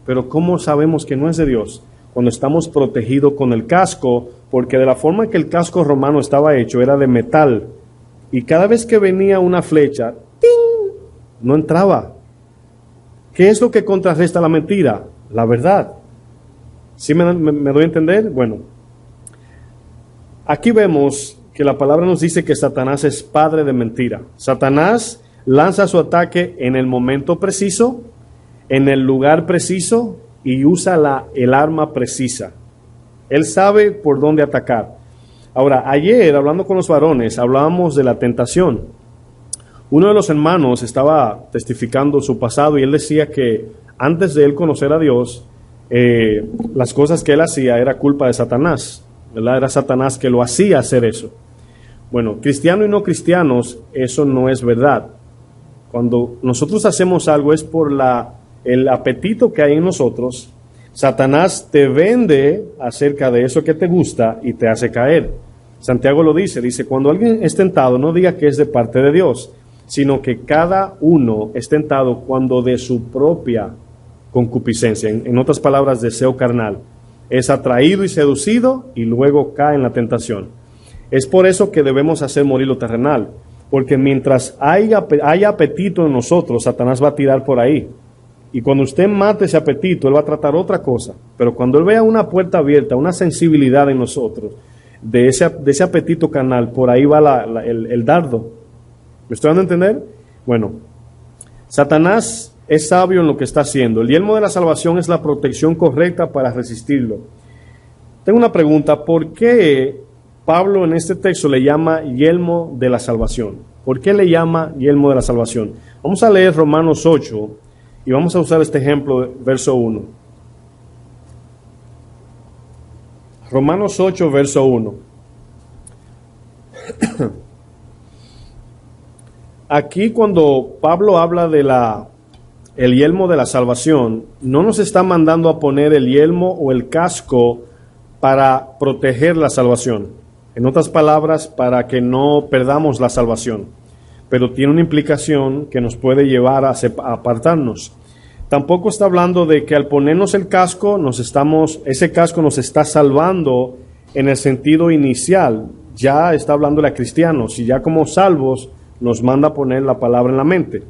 Pero ¿cómo sabemos que no es de Dios? cuando estamos protegidos con el casco, porque de la forma que el casco romano estaba hecho era de metal, y cada vez que venía una flecha, ¡ting!, no entraba. ¿Qué es lo que contrarresta la mentira? La verdad. ¿Sí me doy a entender? Bueno, aquí vemos que la palabra nos dice que Satanás es padre de mentira. Satanás lanza su ataque en el momento preciso, en el lugar preciso, y usa el arma precisa. Él sabe por dónde atacar. Ahora, ayer, hablando con los varones, hablábamos de la tentación. Uno de los hermanos estaba testificando su pasado y él decía que antes de él conocer a Dios, las cosas que él hacía era culpa de Satanás, ¿verdad? Era Satanás que lo hacía hacer eso. Bueno, cristianos y no cristianos, eso no es verdad. Cuando nosotros hacemos algo es por el apetito que hay en nosotros. Satanás te vende acerca de eso que te gusta y te hace caer. Santiago lo dice, cuando alguien es tentado, no diga que es de parte de Dios, sino que cada uno es tentado cuando de su propia concupiscencia, en otras palabras, deseo carnal, es atraído y seducido y luego cae en la tentación. Es por eso que debemos hacer morir lo terrenal, porque mientras haya apetito en nosotros, Satanás va a tirar por ahí. Y cuando usted mate ese apetito, él va a tratar otra cosa. Pero cuando él vea una puerta abierta, una sensibilidad en nosotros, de ese apetito carnal, por ahí va el dardo. ¿Me estoy dando a entender? Bueno, Satanás es sabio en lo que está haciendo. El yelmo de la salvación es la protección correcta para resistirlo. Tengo una pregunta, ¿por qué Pablo en este texto le llama yelmo de la salvación? ¿Por qué le llama yelmo de la salvación? Vamos a leer Romanos 8 y vamos a usar este ejemplo, verso 1. Romanos 8, verso 1. Aquí cuando Pablo habla de el yelmo de la salvación, no nos está mandando a poner el yelmo o el casco para proteger la salvación. En otras palabras, para que no perdamos la salvación. Pero tiene una implicación que nos puede llevar a apartarnos. Tampoco está hablando de que al ponernos el casco, ese casco nos está salvando en el sentido inicial. Ya está hablando a cristianos y ya como salvos nos manda a poner la palabra en la mente.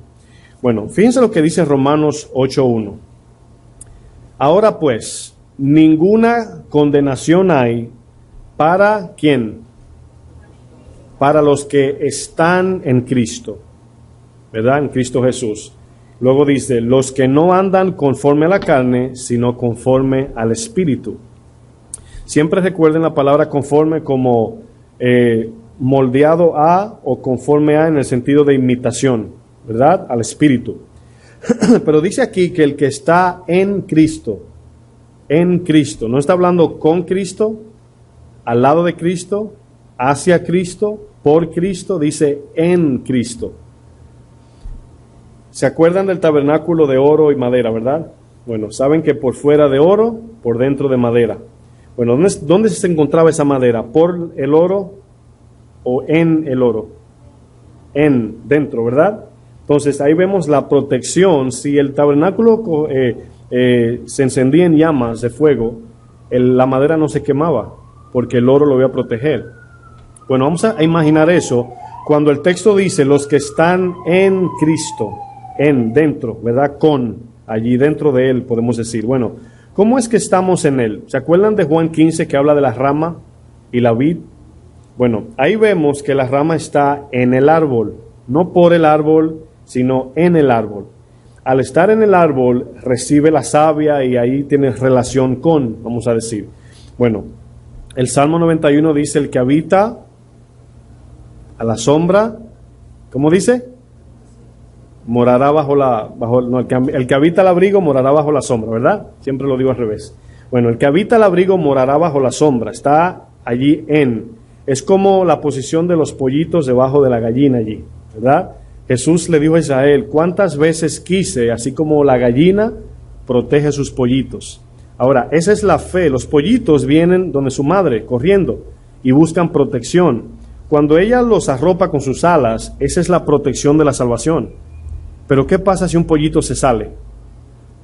Bueno, fíjense lo que dice Romanos 8:1. Ahora pues, ninguna condenación hay para ¿quién? Para los que están en Cristo, ¿verdad? En Cristo Jesús. Luego dice, los que no andan conforme a la carne, sino conforme al Espíritu. Siempre recuerden la palabra conforme como moldeado a o conforme a en el sentido de imitación, ¿verdad? Al Espíritu. Pero dice aquí que el que está en Cristo, no está hablando con Cristo, al lado de Cristo, hacia Cristo, por Cristo, dice en Cristo. ¿Se acuerdan del tabernáculo de oro y madera, verdad? Bueno, saben que por fuera de oro, por dentro de madera. Bueno, ¿dónde se encontraba esa madera? ¿Por el oro o en el oro? Dentro, ¿verdad? Entonces ahí vemos la protección. Si el tabernáculo se encendía en llamas de fuego, la madera no se quemaba, porque el oro lo iba a proteger. Bueno, vamos a imaginar eso cuando el texto dice los que están en Cristo, dentro, ¿verdad? Allí dentro de Él, podemos decir. Bueno, ¿cómo es que estamos en Él? ¿Se acuerdan de Juan 15 que habla de la rama y la vid? Bueno, ahí vemos que la rama está en el árbol, no por el árbol, sino en el árbol. Al estar en el árbol, recibe la savia y ahí tiene relación con, vamos a decir. Bueno, el Salmo 91 dice, el que habita a la sombra, ¿cómo dice? Morará el que habita al abrigo morará bajo la sombra, ¿verdad? Siempre lo digo al revés. Bueno, el que habita al abrigo morará bajo la sombra, está allí es como la posición de los pollitos debajo de la gallina allí, ¿verdad? Jesús le dijo a Israel, ¿cuántas veces quise, así como la gallina protege a sus pollitos? Ahora, esa es la fe. Los pollitos vienen donde su madre, corriendo, y buscan protección. Cuando ella los arropa con sus alas, esa es la protección de la salvación. Pero ¿qué pasa si un pollito se sale?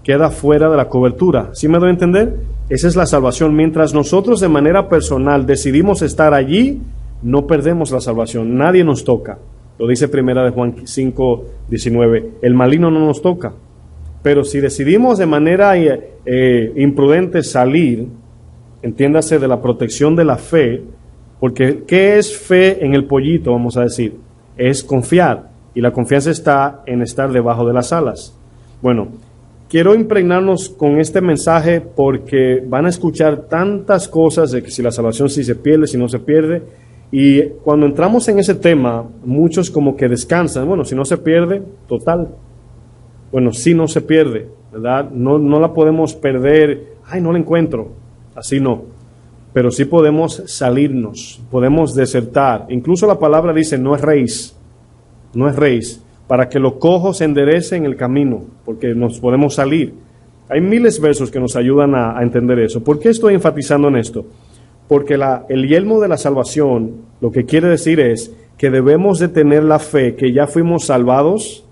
Queda fuera de la cobertura. ¿Sí me doy a entender? Esa es la salvación. Mientras nosotros de manera personal decidimos estar allí, no perdemos la salvación. Nadie nos toca. Lo dice primera de Juan 5:19. El maligno no nos toca. Pero si decidimos de manera imprudente salir, entiéndase de la protección de la fe, porque ¿qué es fe en el pollito? Vamos a decir, es confiar, y la confianza está en estar debajo de las alas. Bueno, quiero impregnarnos con este mensaje porque van a escuchar tantas cosas de que si la salvación sí se pierde, si no se pierde, y cuando entramos en ese tema, muchos como que descansan. Bueno, si no se pierde, total. Bueno, sí no se pierde, ¿verdad? No la podemos perder, ay, no la encuentro, así no. Pero sí podemos salirnos, podemos desertar. Incluso la palabra dice, no es reis, para que los cojos se enderecen el camino, porque nos podemos salir. Hay miles de versos que nos ayudan a entender eso. ¿Por qué estoy enfatizando en esto? Porque el yelmo de la salvación, lo que quiere decir es que debemos de tener la fe que ya fuimos salvados,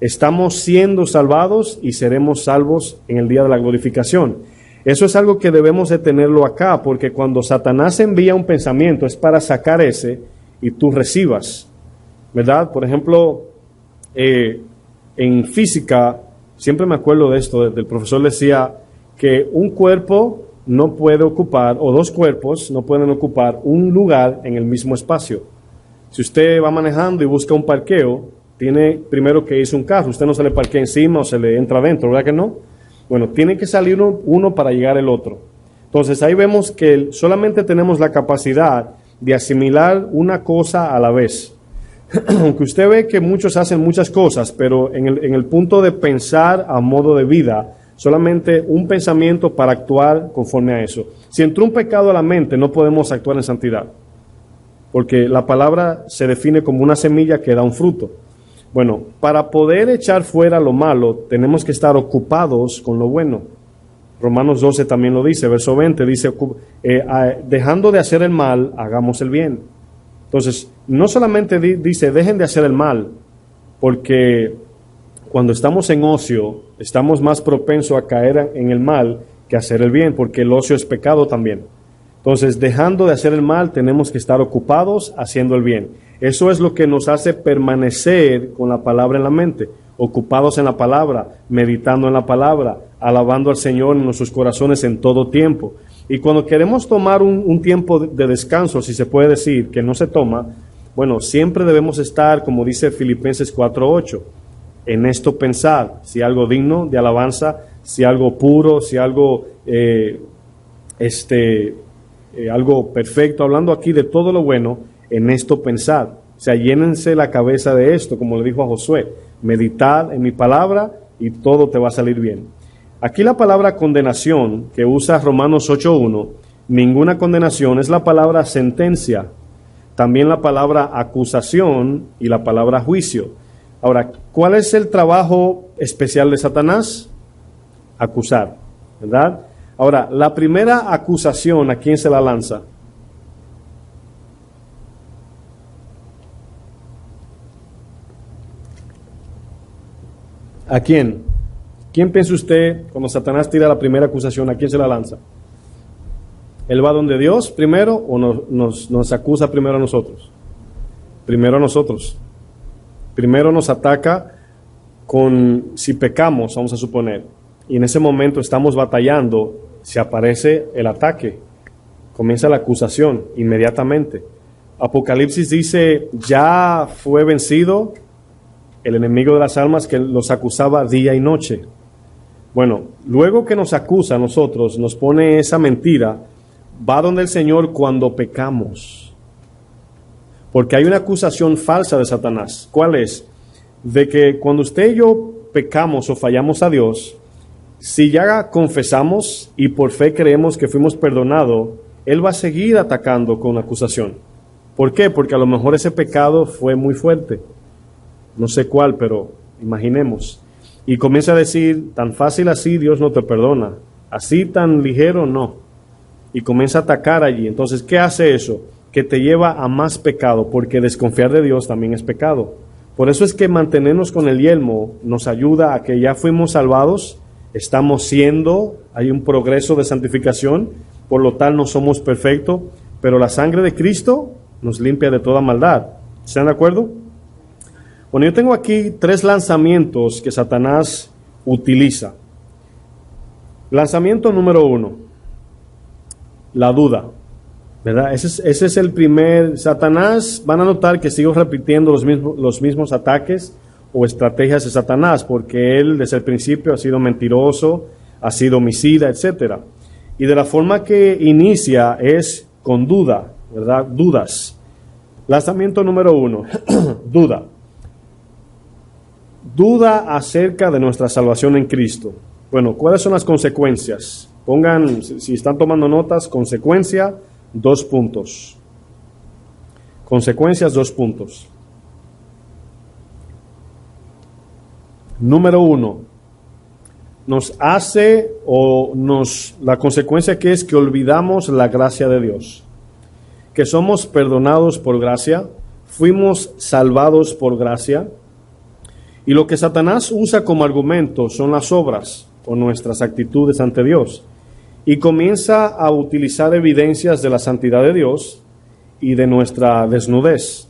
estamos siendo salvados y seremos salvos en el día de la glorificación. Eso es algo que debemos de tenerlo acá, porque cuando Satanás envía un pensamiento es para sacar ese y tú recibas, ¿verdad? Por ejemplo, en física, siempre me acuerdo de esto, del profesor decía que un cuerpo no puede ocupar, o dos cuerpos no pueden ocupar un lugar en el mismo espacio. Si usted va manejando y busca un parqueo, tiene primero que irse un carro, usted no se le parquea encima o se le entra adentro, ¿verdad que no? Bueno, tiene que salir uno para llegar el otro. Entonces ahí vemos que solamente tenemos la capacidad de asimilar una cosa a la vez. Aunque usted ve que muchos hacen muchas cosas, pero en el punto de pensar a modo de vida, solamente un pensamiento para actuar conforme a eso. Si entró un pecado a la mente, no podemos actuar en santidad, porque la palabra se define como una semilla que da un fruto. Bueno, para poder echar fuera lo malo, tenemos que estar ocupados con lo bueno. Romanos 12 también lo dice, verso 20, dice, dejando de hacer el mal, hagamos el bien. Entonces, no solamente dice, dejen de hacer el mal, porque cuando estamos en ocio, estamos más propensos a caer en el mal que a hacer el bien, porque el ocio es pecado también. Entonces, dejando de hacer el mal, tenemos que estar ocupados haciendo el bien. Eso es lo que nos hace permanecer con la palabra en la mente, ocupados en la palabra, meditando en la palabra, alabando al Señor en nuestros corazones en todo tiempo. Y cuando queremos tomar un tiempo de descanso, si se puede decir, que no se toma, bueno, siempre debemos estar, como dice Filipenses 4:8, en esto pensar, si algo digno de alabanza, si algo puro, si algo, algo perfecto, hablando aquí de todo lo bueno, en esto pensar. O sea, llénense la cabeza de esto, como le dijo a Josué, meditad en mi palabra y todo te va a salir bien. Aquí la palabra condenación que usa Romanos 8:1, ninguna condenación, es la palabra sentencia, también la palabra acusación y la palabra juicio. Ahora, ¿cuál es el trabajo especial de Satanás? Acusar, ¿verdad? Ahora, la primera acusación, ¿a quién se la lanza? ¿A quién? ¿Quién piensa usted cuando Satanás tira la primera acusación? ¿A quién se la lanza? ¿Él va donde Dios primero o nos acusa primero a nosotros? Primero a nosotros. Primero nos ataca con, si pecamos, vamos a suponer, y en ese momento estamos batallando, se aparece el ataque, comienza la acusación inmediatamente. Apocalipsis dice, ya fue vencido el enemigo de las almas que los acusaba día y noche. Bueno, luego que nos acusa a nosotros, nos pone esa mentira, va donde el Señor cuando pecamos. Porque hay una acusación falsa de Satanás. ¿Cuál es? De que cuando usted y yo pecamos o fallamos a Dios, si ya confesamos y por fe creemos que fuimos perdonados, Él va a seguir atacando con acusación. ¿Por qué? Porque a lo mejor ese pecado fue muy fuerte. No sé cuál, pero imaginemos. Y comienza a decir, tan fácil así Dios no te perdona. Así tan ligero no. Y comienza a atacar allí. Entonces, ¿qué hace eso? Que te lleva a más pecado, porque desconfiar de Dios también es pecado. Por eso es que mantenernos con el yelmo nos ayuda a que ya fuimos salvados hay un progreso de santificación, por lo tal no somos perfectos, pero la sangre de Cristo nos limpia de toda maldad. ¿Están de acuerdo? Bueno, yo tengo aquí 3 lanzamientos que Satanás utiliza. Lanzamiento número 1, la duda, ¿verdad? Ese es el primer. Satanás, van a notar que sigo repitiendo los mismos ataques o estrategias de Satanás, porque él desde el principio ha sido mentiroso, ha sido homicida, etc. Y de la forma que inicia es con duda, ¿verdad? Dudas. Lanzamiento número 1, duda. Duda acerca de nuestra salvación en Cristo. Bueno, ¿cuáles son las consecuencias? Pongan, si están tomando notas, consecuencia, 2 puntos. Consecuencias, 2 puntos. Número 1, la consecuencia que es que olvidamos la gracia de Dios, que somos perdonados por gracia, fuimos salvados por gracia, y lo que Satanás usa como argumento son las obras o nuestras actitudes ante Dios, y comienza a utilizar evidencias de la santidad de Dios y de nuestra desnudez,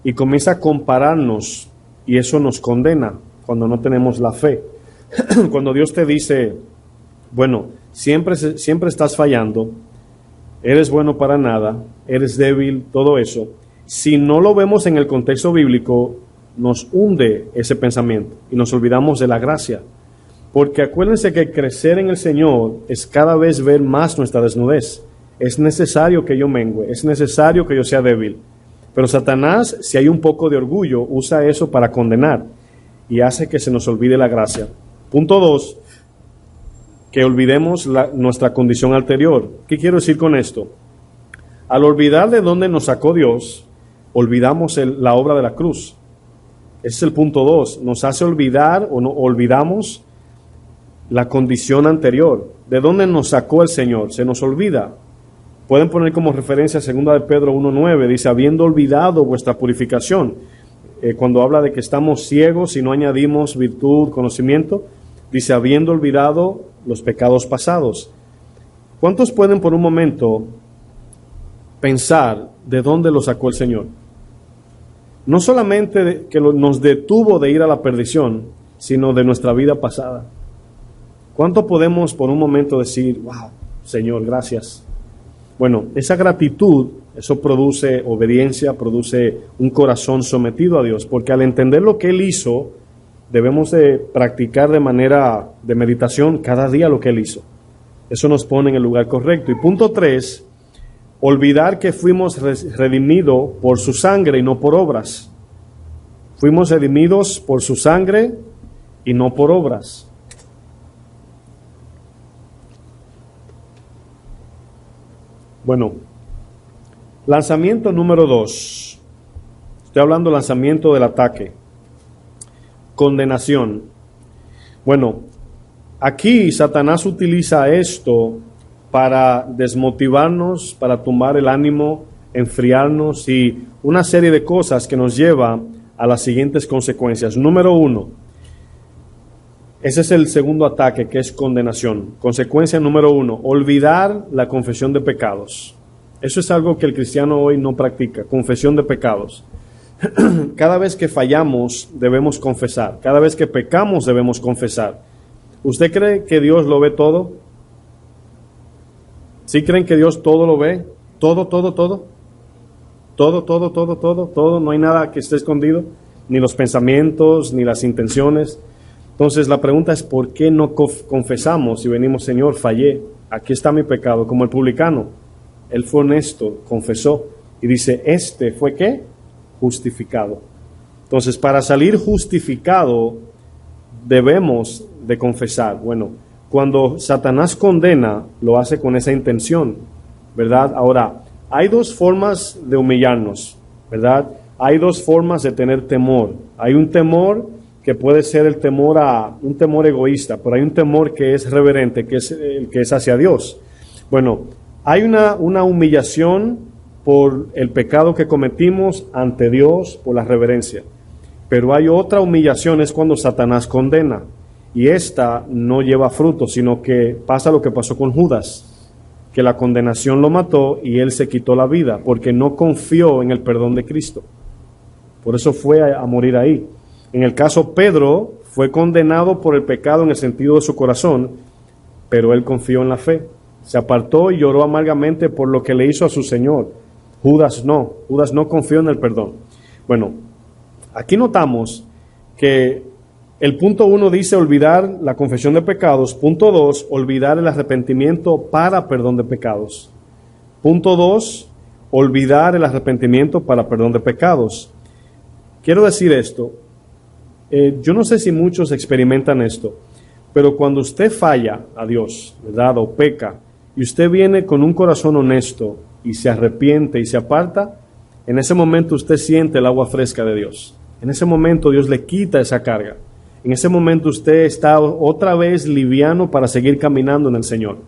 y comienza a compararnos, y eso nos condena cuando no tenemos la fe. Cuando Dios te dice, bueno, siempre estás fallando, eres bueno para nada, eres débil, todo eso, si no lo vemos en el contexto bíblico, nos hunde ese pensamiento y nos olvidamos de la gracia. Porque acuérdense que crecer en el Señor es cada vez ver más nuestra desnudez. Es necesario que yo mengue, es necesario que yo sea débil. Pero Satanás, si hay un poco de orgullo, usa eso para condenar y hace que se nos olvide la gracia. Punto 2, que olvidemos nuestra condición anterior. ¿Qué quiero decir con esto? Al olvidar de dónde nos sacó Dios, olvidamos la obra de la cruz. Ese es el punto 2. Nos hace olvidar o no olvidamos la condición anterior. ¿De dónde nos sacó el Señor? Se nos olvida. Pueden poner como referencia 2 de Pedro 1:9. Dice, habiendo olvidado vuestra purificación. Cuando habla de que estamos ciegos y no añadimos virtud, conocimiento, dice, habiendo olvidado los pecados pasados. ¿Cuántos pueden por un momento pensar de dónde lo sacó el Señor? No solamente que nos detuvo de ir a la perdición, sino de nuestra vida pasada. ¿Cuánto podemos por un momento decir, wow, Señor, gracias? Bueno, esa gratitud, eso produce obediencia, produce un corazón sometido a Dios, porque al entender lo que Él hizo, debemos de practicar de manera de meditación cada día lo que Él hizo. Eso nos pone en el lugar correcto. Y punto 3, olvidar que fuimos redimidos por su sangre y no por obras. Fuimos redimidos por su sangre y no por obras. Bueno, lanzamiento número 2. Estoy hablando del lanzamiento del ataque. Condenación. Bueno, aquí Satanás utiliza esto para desmotivarnos, para tumbar el ánimo, enfriarnos y una serie de cosas que nos lleva a las siguientes consecuencias. Número 1, ese es el segundo ataque, que es condenación. Consecuencia número 1, olvidar la confesión de pecados. Eso es algo que el cristiano hoy no practica, confesión de pecados. Cada vez que fallamos debemos confesar, cada vez que pecamos debemos confesar. ¿Usted cree que Dios lo ve todo? ¿Sí creen que Dios todo lo ve? Todo, no hay nada que esté escondido, ni los pensamientos, ni las intenciones. Entonces la pregunta es, ¿por qué no confesamos y venimos, Señor, fallé, aquí está mi pecado? Como el publicano, él fue honesto, confesó y dice, ¿fue qué? Justificado. Entonces, para salir justificado debemos de confesar. Bueno, cuando Satanás condena, lo hace con esa intención, ¿verdad? Ahora, hay 2 formas de humillarnos, ¿verdad? Hay 2 formas de tener temor. Hay un temor que puede ser un temor egoísta, pero hay un temor que es reverente, que es el que es hacia Dios. Bueno, hay una humillación por el pecado que cometimos ante Dios, por la reverencia. Pero hay otra humillación, es cuando Satanás condena. y esta no lleva fruto, sino que pasa lo que pasó con Judas, que la condenación lo mató y él se quitó la vida, porque no confió en el perdón de Cristo. Por eso fue a morir ahí. En el caso Pedro, fue condenado por el pecado en el sentido de su corazón, pero él confió en la fe. Se apartó y lloró amargamente por lo que le hizo a su Señor. Judas no confió en el perdón. Bueno, aquí notamos que el punto 1 dice olvidar la confesión de pecados. Punto 2, olvidar el arrepentimiento para perdón de pecados. Punto 2, olvidar el arrepentimiento para perdón de pecados. Quiero decir esto, yo no sé si muchos experimentan esto, pero cuando usted falla a Dios, ¿verdad? O peca, y usted viene con un corazón honesto y se arrepiente y se aparta, en ese momento usted siente el agua fresca de Dios. En ese momento Dios le quita esa carga. En ese momento usted está otra vez liviano para seguir caminando en el Señor.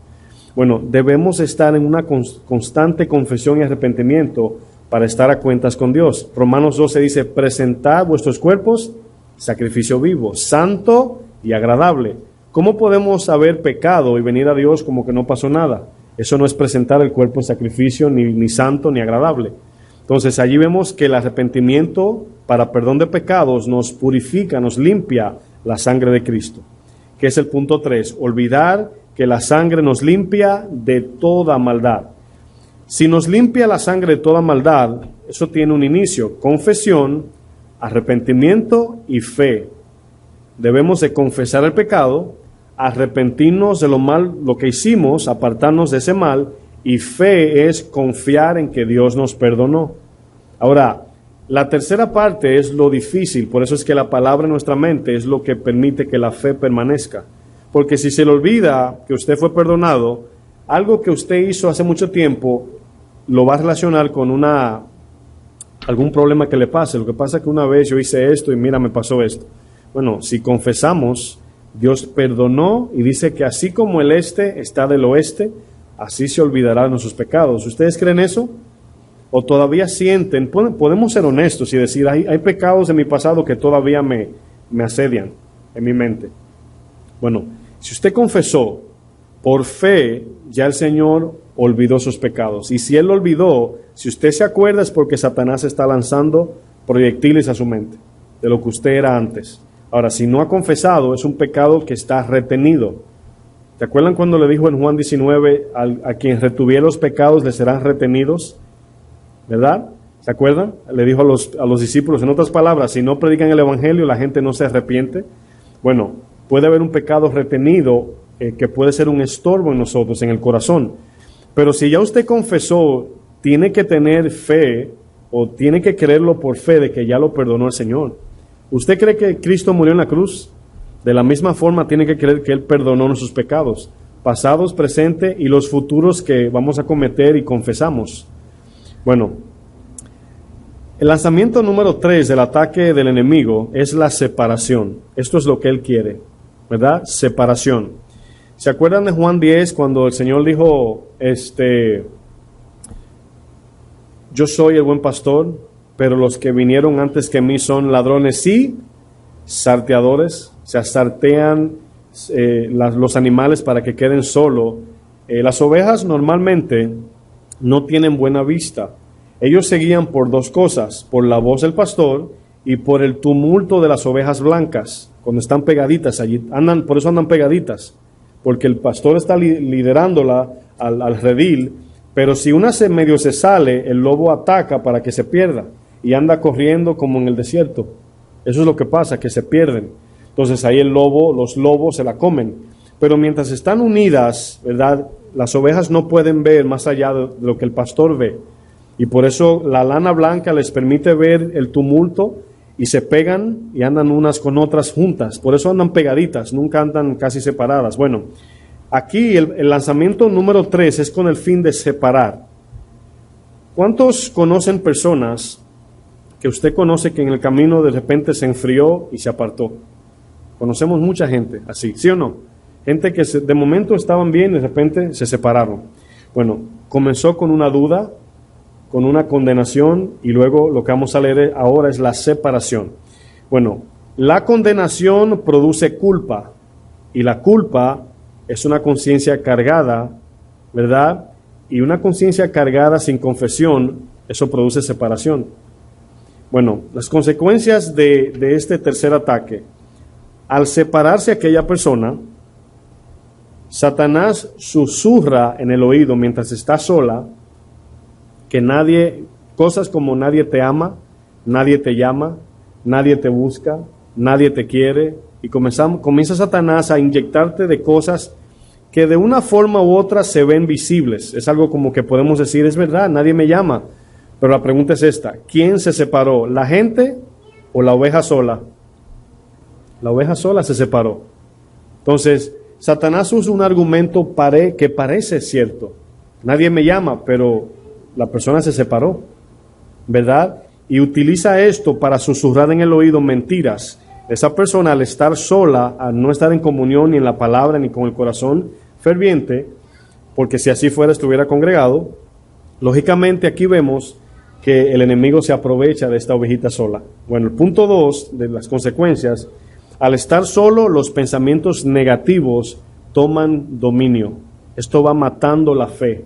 Bueno, debemos estar en una constante confesión y arrepentimiento para estar a cuentas con Dios. Romanos 12 dice, presentad vuestros cuerpos sacrificio vivo, santo y agradable. ¿Cómo podemos haber pecado y venir a Dios como que no pasó nada? Eso no es presentar el cuerpo en sacrificio ni santo ni agradable. Entonces allí vemos que el arrepentimiento para perdón de pecados nos purifica, nos limpia la sangre de Cristo, que es el punto 3, olvidar que la sangre nos limpia de toda maldad. Si nos limpia la sangre de toda maldad, eso tiene un inicio, confesión, arrepentimiento y fe. Debemos de confesar el pecado, arrepentirnos de lo mal, lo que hicimos, apartarnos de ese mal, y fe es confiar en que Dios nos perdonó. Ahora, la tercera parte es lo difícil, por eso es que la palabra en nuestra mente es lo que permite que la fe permanezca. Porque si se le olvida que usted fue perdonado, algo que usted hizo hace mucho tiempo, lo va a relacionar con algún problema que le pase. Lo que pasa es que una vez yo hice esto y mira, me pasó esto. Bueno, si confesamos, Dios perdonó y dice que así como el este está del oeste, así se olvidarán nuestros pecados. ¿Ustedes creen eso? ¿O todavía sienten? Podemos ser honestos y decir, hay pecados de mi pasado que todavía me asedian en mi mente. Bueno, si usted confesó por fe, ya el Señor olvidó sus pecados. Y si Él lo olvidó, si usted se acuerda es porque Satanás está lanzando proyectiles a su mente de lo que usted era antes. Ahora, si no ha confesado, es un pecado que está retenido. ¿Se acuerdan cuando le dijo en Juan 19, a quien retuviera los pecados le serán retenidos? ¿Verdad? ¿Se acuerdan? Le dijo a los discípulos, en otras palabras, si no predican el Evangelio, la gente no se arrepiente. Bueno, puede haber un pecado retenido que puede ser un estorbo en nosotros, en el corazón. Pero si ya usted confesó, tiene que tener fe o tiene que creerlo por fe de que ya lo perdonó el Señor. ¿Usted cree que Cristo murió en la cruz? De la misma forma tiene que creer que Él perdonó nuestros pecados, pasados, presentes y los futuros que vamos a cometer y confesamos. Bueno, el lanzamiento número 3 del ataque del enemigo es la separación. Esto es lo que él quiere, ¿verdad? Separación. ¿Se acuerdan de Juan 10 cuando el Señor dijo, yo soy el buen pastor, pero los que vinieron antes que mí son ladrones y salteadores? O sea, saltean los animales para que queden solos. Las ovejas normalmente no tienen buena vista. Ellos se guían por dos cosas, por la voz del pastor y por el tumulto de las ovejas blancas, cuando están pegaditas allí, por eso andan pegaditas, porque el pastor está liderándola al redil, pero si una medio se sale, el lobo ataca para que se pierda y anda corriendo como en el desierto. Eso es lo que pasa, que se pierden. Entonces ahí los lobos se la comen. Pero mientras están unidas, ¿verdad? Las ovejas no pueden ver más allá de lo que el pastor ve. Y por eso la lana blanca les permite ver el tumulto y se pegan y andan unas con otras juntas. Por eso andan pegaditas, nunca andan casi separadas. Bueno, aquí el lanzamiento número 3 es con el fin de separar. ¿Cuántos conocen personas que usted conoce que en el camino de repente se enfrió y se apartó? Conocemos mucha gente así, ¿sí o no? Gente que de momento estaban bien y de repente se separaron. Bueno, comenzó con una duda, con una condenación y luego lo que vamos a leer ahora es la separación. Bueno, la condenación produce culpa Y la culpa es una conciencia cargada, ¿verdad? Y una conciencia cargada sin confesión, eso produce separación. Bueno, las consecuencias de este tercer ataque. Al separarse aquella persona, Satanás susurra en el oído mientras está sola que cosas como nadie te ama, nadie te llama, nadie te busca, nadie te quiere, y comienza Satanás a inyectarte de cosas que de una forma u otra se ven visibles. Es algo como que podemos decir, es verdad, nadie me llama. Pero la pregunta es esta: ¿quién se separó? ¿La gente o la oveja sola? La oveja sola se separó. Entonces, Satanás usa un argumento que parece cierto. Nadie me llama, pero la persona se separó, ¿verdad? Y utiliza esto para susurrar en el oído mentiras. Esa persona, al estar sola, al no estar en comunión ni en la palabra ni con el corazón ferviente, porque si así fuera estuviera congregado, lógicamente aquí vemos que el enemigo se aprovecha de esta ovejita sola. Bueno, el punto 2 de las consecuencias: al estar solo, los pensamientos negativos toman dominio. Esto va matando la fe,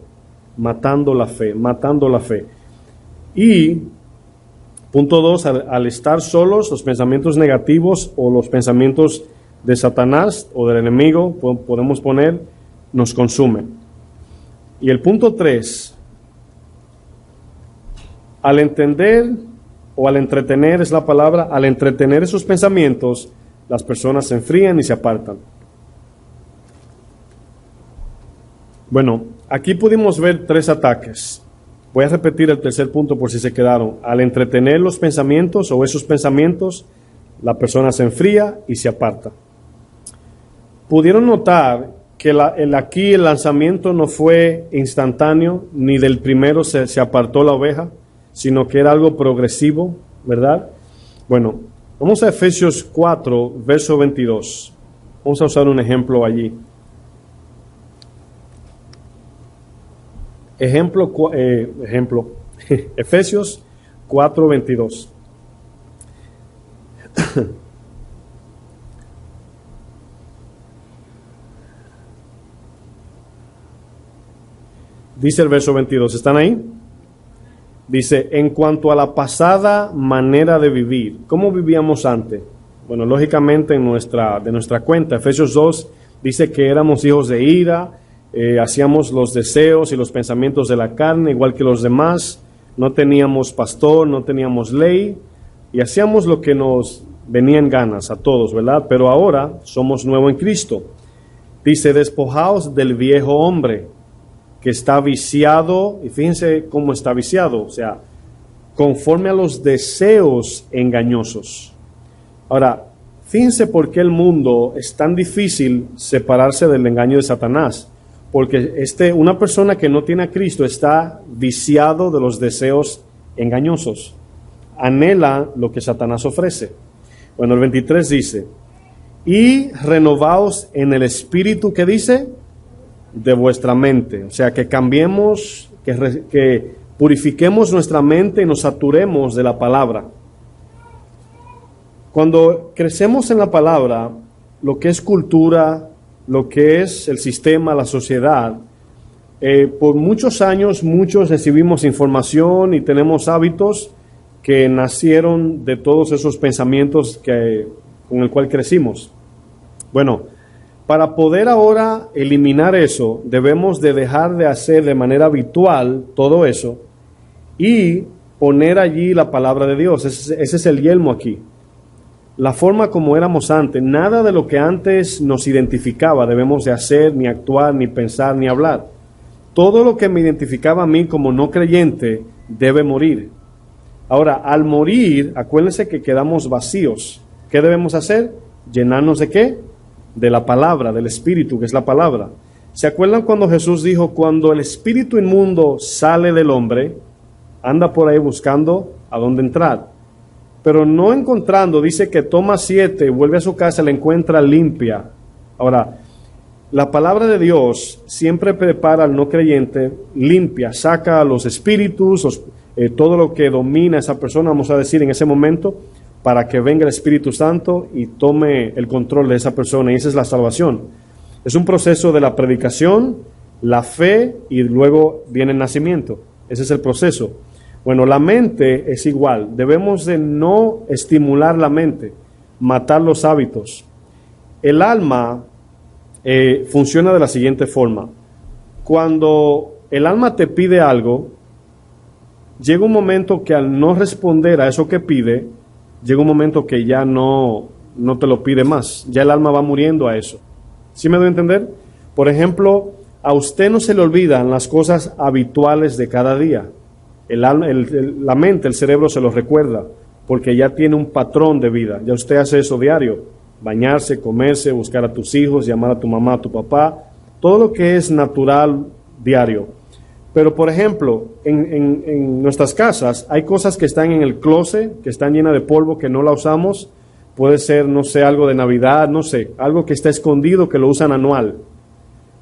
matando la fe, matando la fe. Y punto 2, al estar solos, los pensamientos negativos o los pensamientos de Satanás o del enemigo, podemos poner, nos consumen. Y el punto 3, al entender o al entretener, es la palabra, al entretener esos pensamientos, las personas se enfrían y se apartan. Bueno, aquí pudimos ver 3 ataques. Voy a repetir el tercer punto por si se quedaron. Al entretener los pensamientos o esos pensamientos, la persona se enfría y se aparta. Pudieron notar que aquí el lanzamiento no fue instantáneo, ni del primero se apartó la oveja, sino que era algo progresivo, ¿verdad? Bueno, vamos a Efesios 4, verso 22. Vamos a usar un ejemplo allí. Efesios 4, 22. Dice el verso 22, ¿están ahí? Dice, en cuanto a la pasada manera de vivir, ¿cómo vivíamos antes? Bueno, lógicamente de nuestra cuenta. Efesios 2 dice que éramos hijos de ira, hacíamos los deseos y los pensamientos de la carne, igual que los demás. No teníamos pastor, no teníamos ley, y hacíamos lo que nos venía en ganas a todos, ¿verdad? Pero ahora somos nuevos en Cristo. Dice, despojaos del viejo hombre, que está viciado, y fíjense cómo está viciado, o sea, conforme a los deseos engañosos. Ahora, fíjense por qué el mundo es tan difícil separarse del engaño de Satanás, porque una persona que no tiene a Cristo está viciado de los deseos engañosos, anhela lo que Satanás ofrece. Bueno, el 23 dice, y renovaos en el espíritu, ¿qué dice? De vuestra mente, o sea, que cambiemos, que purifiquemos nuestra mente y nos saturemos de la palabra. Cuando crecemos en la palabra, lo que es cultura, lo que es el sistema, la sociedad, por muchos años muchos recibimos información y tenemos hábitos que nacieron de todos esos pensamientos con el cual crecimos. Bueno, para poder ahora eliminar eso, debemos de dejar de hacer de manera habitual todo eso y poner allí la palabra de Dios. Ese es el yelmo aquí. La forma como éramos antes, nada de lo que antes nos identificaba debemos de hacer, ni actuar, ni pensar, ni hablar. Todo lo que me identificaba a mí como no creyente debe morir. Ahora, al morir, acuérdense que quedamos vacíos. ¿Qué debemos hacer? ¿Llenarnos de qué? De la palabra, del espíritu, que es la palabra. ¿Se acuerdan cuando Jesús dijo, cuando el espíritu inmundo sale del hombre, anda por ahí buscando a dónde entrar? Pero no encontrando, dice que toma 7, vuelve a su casa y la encuentra limpia. Ahora, la palabra de Dios siempre prepara al no creyente limpia, saca a los espíritus, todo lo que domina a esa persona, vamos a decir en ese momento, para que venga el Espíritu Santo y tome el control de esa persona, y esa es la salvación. Es un proceso de la predicación, la fe, y luego viene el nacimiento. Ese es el proceso. Bueno, la mente es igual. Debemos de no estimular la mente, matar los hábitos. El alma funciona de la siguiente forma. Cuando el alma te pide algo, llega un momento que al no responder a eso que pide, llega un momento que ya no te lo pide más. Ya el alma va muriendo a eso. ¿Sí me doy a entender? Por ejemplo, a usted no se le olvidan las cosas habituales de cada día. La mente, el cerebro se lo recuerda, porque ya tiene un patrón de vida. Ya usted hace eso diario. Bañarse, comerse, buscar a tus hijos, llamar a tu mamá, a tu papá. Todo lo que es natural diario. Pero, por ejemplo, en nuestras casas hay cosas que están en el closet, que están llenas de polvo, que no la usamos. Puede ser, no sé, algo de Navidad, no sé, algo que está escondido, que lo usan anual.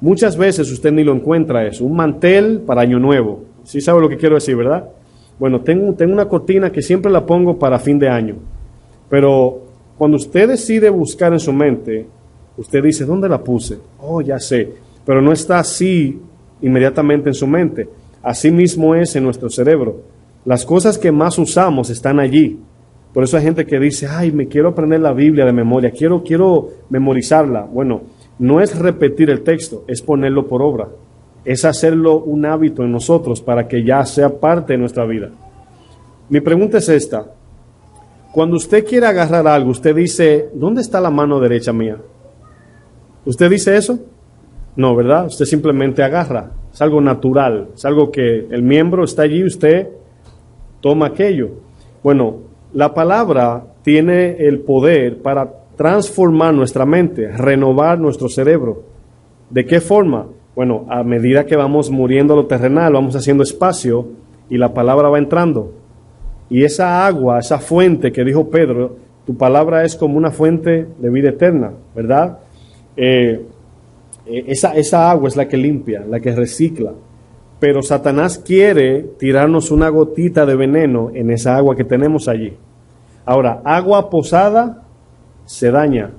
Muchas veces usted ni lo encuentra eso. Un mantel para Año Nuevo. ¿Sí sabe lo que quiero decir, verdad? Bueno, tengo una cortina que siempre la pongo para fin de año. Pero cuando usted decide buscar en su mente, usted dice, ¿dónde la puse? Oh, ya sé. Pero no está así inmediatamente en su mente. Así mismo es en nuestro cerebro. Las cosas que más usamos están allí. Por eso hay gente que dice, ay, me quiero aprender la Biblia de memoria, quiero memorizarla. Bueno, no es repetir el texto, es ponerlo por obra. Es hacerlo un hábito en nosotros para que ya sea parte de nuestra vida. Mi pregunta es esta. Cuando usted quiere agarrar algo, usted dice, ¿dónde está la mano derecha mía? ¿Usted dice eso? No, ¿verdad? Usted simplemente agarra. Es algo natural, es algo que el miembro está allí, usted toma aquello. Bueno, la palabra tiene el poder para transformar nuestra mente, renovar nuestro cerebro. ¿De qué forma? Bueno, a medida que vamos muriendo a lo terrenal, vamos haciendo espacio y la palabra va entrando. Y esa agua, esa fuente que dijo Pedro, tu palabra es como una fuente de vida eterna, ¿verdad? Esa agua es la que limpia, la que recicla. Pero Satanás quiere tirarnos una gotita de veneno en esa agua que tenemos allí. Ahora, agua posada se daña.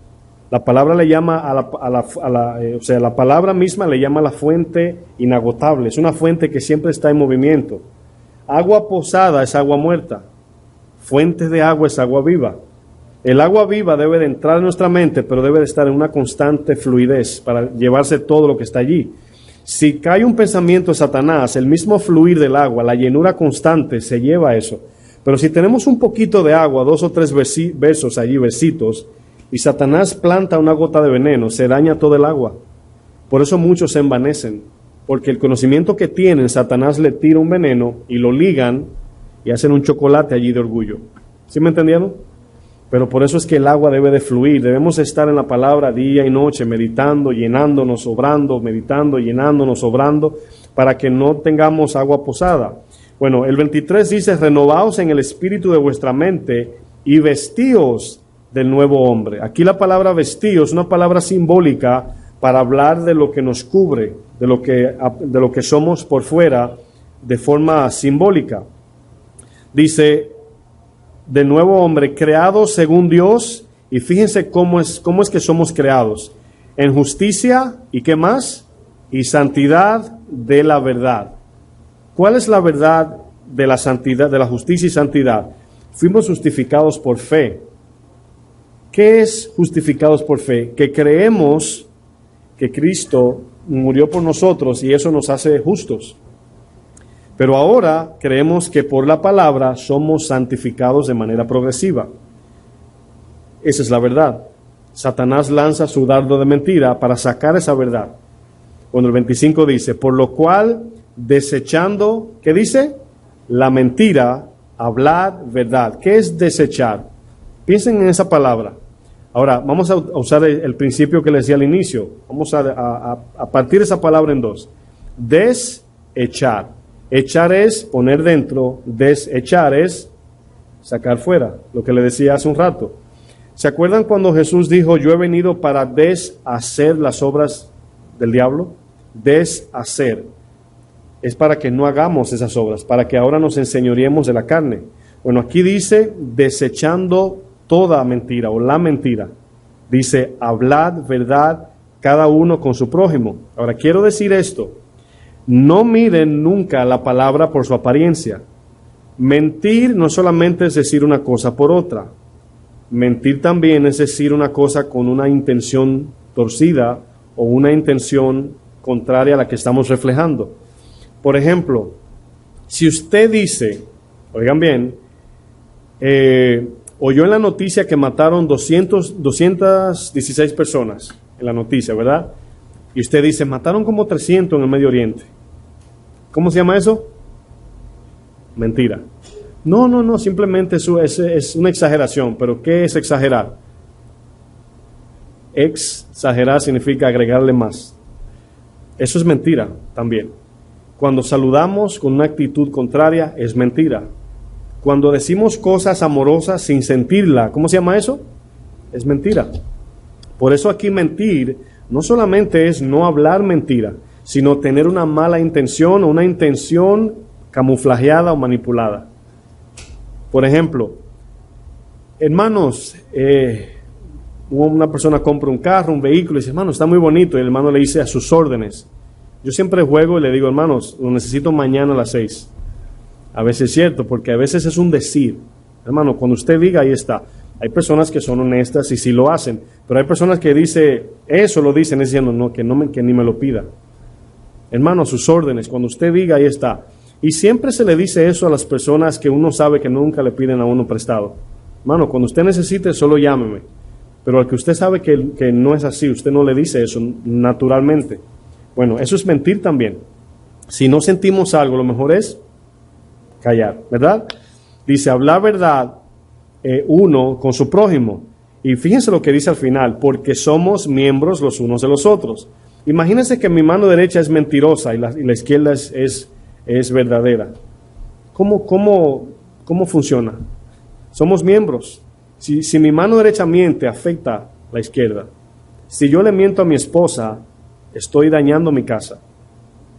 La palabra le llama la palabra misma le llama la fuente inagotable. Es una fuente que siempre está en movimiento. Agua posada es agua muerta. Fuente de agua es agua viva. El agua viva debe de entrar en nuestra mente, pero debe de estar en una constante fluidez para llevarse todo lo que está allí. Si cae un pensamiento de Satanás, el mismo fluir del agua, la llenura constante, se lleva eso. Pero si tenemos un poquito de agua, 2 o 3 besos allí, besitos, y Satanás planta una gota de veneno, se daña todo el agua. Por eso muchos se envanecen, porque el conocimiento que tienen, Satanás le tira un veneno y lo ligan y hacen un chocolate allí de orgullo. ¿Sí me entendieron? Pero por eso es que el agua debe de fluir. Debemos estar en la palabra día y noche, meditando, llenándonos, sobrando, meditando, llenándonos, sobrando, para que no tengamos agua posada. Bueno, el 23 dice, renovaos en el espíritu de vuestra mente y vestíos del nuevo hombre. Aquí la palabra vestíos es una palabra simbólica para hablar de lo que nos cubre, de lo que somos por fuera, de forma simbólica. Dice, del nuevo hombre, creados según Dios, y fíjense cómo es que somos creados, en justicia, ¿y qué más? Y santidad de la verdad. ¿Cuál es la verdad de la santidad, de la justicia y santidad? Fuimos justificados por fe. ¿Qué es justificados por fe? Que creemos que Cristo murió por nosotros y eso nos hace justos. Pero ahora creemos que por la palabra somos santificados de manera progresiva. Esa es la verdad. Satanás lanza su dardo de mentira para sacar esa verdad. Cuando el 25 dice, por lo cual, desechando, ¿qué dice? La mentira, hablad verdad. ¿Qué es desechar? Piensen en esa palabra. Ahora, vamos a usar el principio que les decía al inicio. Vamos a partir esa palabra en dos. Desechar. Echar es poner dentro, desechar es sacar fuera, lo que le decía hace un rato. ¿Se acuerdan cuando Jesús dijo, yo he venido para deshacer las obras del diablo? Deshacer. Es para que no hagamos esas obras, para que ahora nos enseñoreemos de la carne. Bueno, aquí dice, desechando toda mentira o la mentira. Dice, hablad verdad cada uno con su prójimo. Ahora, quiero decir esto. No miren nunca la palabra por su apariencia. Mentir no solamente es decir una cosa por otra. Mentir también es decir una cosa con una intención torcida o una intención contraria a la que estamos reflejando. Por ejemplo, si usted dice, oigan bien, oyó en la noticia que mataron 216 personas, en la noticia, ¿verdad? Y usted dice, mataron como 300 en el Medio Oriente. ¿Cómo se llama eso? Mentira. No, simplemente eso es una exageración. ¿Pero qué es exagerar? Exagerar significa agregarle más. Eso es mentira también. Cuando saludamos con una actitud contraria, es mentira. Cuando decimos cosas amorosas sin sentirla, ¿cómo se llama eso? Es mentira. Por eso aquí mentir no solamente es no hablar mentira, sino tener una mala intención o una intención camuflajeada o manipulada. Por ejemplo, hermanos, una persona compra un carro, un vehículo y dice, hermano, está muy bonito, y el hermano le dice a sus órdenes. Yo siempre juego y le digo, hermanos, lo necesito mañana a las 6. A veces es cierto, porque a veces es un decir. Hermano, cuando usted diga, ahí está. Hay personas que son honestas y sí lo hacen, pero hay personas que dicen, eso lo dicen, diciendo, no, que ni me lo pida. Hermano, sus órdenes, cuando usted diga, ahí está. Y siempre se le dice eso a las personas que uno sabe que nunca le piden a uno prestado. Hermano, cuando usted necesite, solo llámeme. Pero al que usted sabe que no es así, usted no le dice eso naturalmente. Bueno, eso es mentir también. Si no sentimos algo, lo mejor es callar, ¿verdad? Dice, hablar verdad uno con su prójimo. Y fíjense lo que dice al final, porque somos miembros los unos de los otros. Imagínense que mi mano derecha es mentirosa y la izquierda es verdadera. ¿Cómo funciona? Somos miembros. Si mi mano derecha miente, afecta la izquierda. Si yo le miento a mi esposa, estoy dañando mi casa.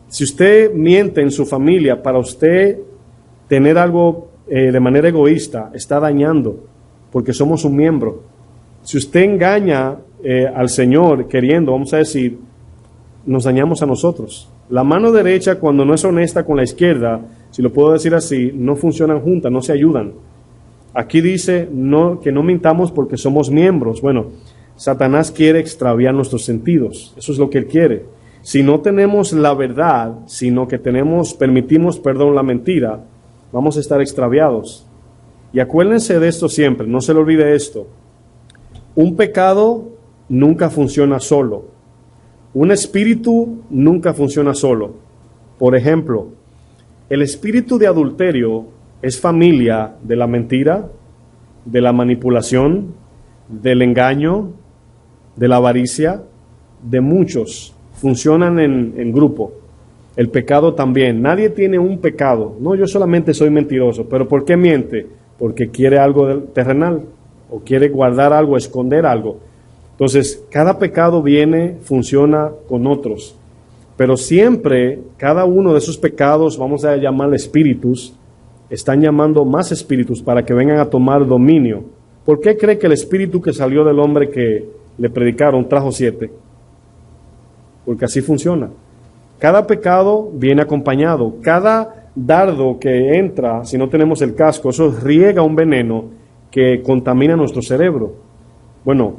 Si usted miente en su familia para usted tener algo de manera egoísta, está dañando, porque somos un miembro. Si usted engaña al Señor queriendo, vamos a decir, nos dañamos a nosotros. La mano derecha, cuando no es honesta con la izquierda, si lo puedo decir así, no funcionan juntas, no se ayudan. Aquí dice que no mintamos porque somos miembros. Bueno, Satanás quiere extraviar nuestros sentidos. Eso es lo que él quiere. Si no tenemos la verdad, sino que permitimos la mentira, vamos a estar extraviados. Y acuérdense de esto siempre, no se le olvide esto. Un pecado nunca funciona solo. Un espíritu nunca funciona solo. Por ejemplo, el espíritu de adulterio es familia de la mentira, de la manipulación, del engaño, de la avaricia, de muchos. Funcionan en grupo. El pecado también. Nadie tiene un pecado. No, yo solamente soy mentiroso. ¿Pero por qué miente? Porque quiere algo terrenal o quiere guardar algo, esconder algo. Entonces, cada pecado funciona con otros. Pero siempre, cada uno de esos pecados, vamos a llamarle espíritus, están llamando más espíritus para que vengan a tomar dominio. ¿Por qué cree que el espíritu que salió del hombre que le predicaron trajo 7? Porque así funciona. Cada pecado viene acompañado. Cada dardo que entra, si no tenemos el casco, eso riega un veneno que contamina nuestro cerebro. Bueno,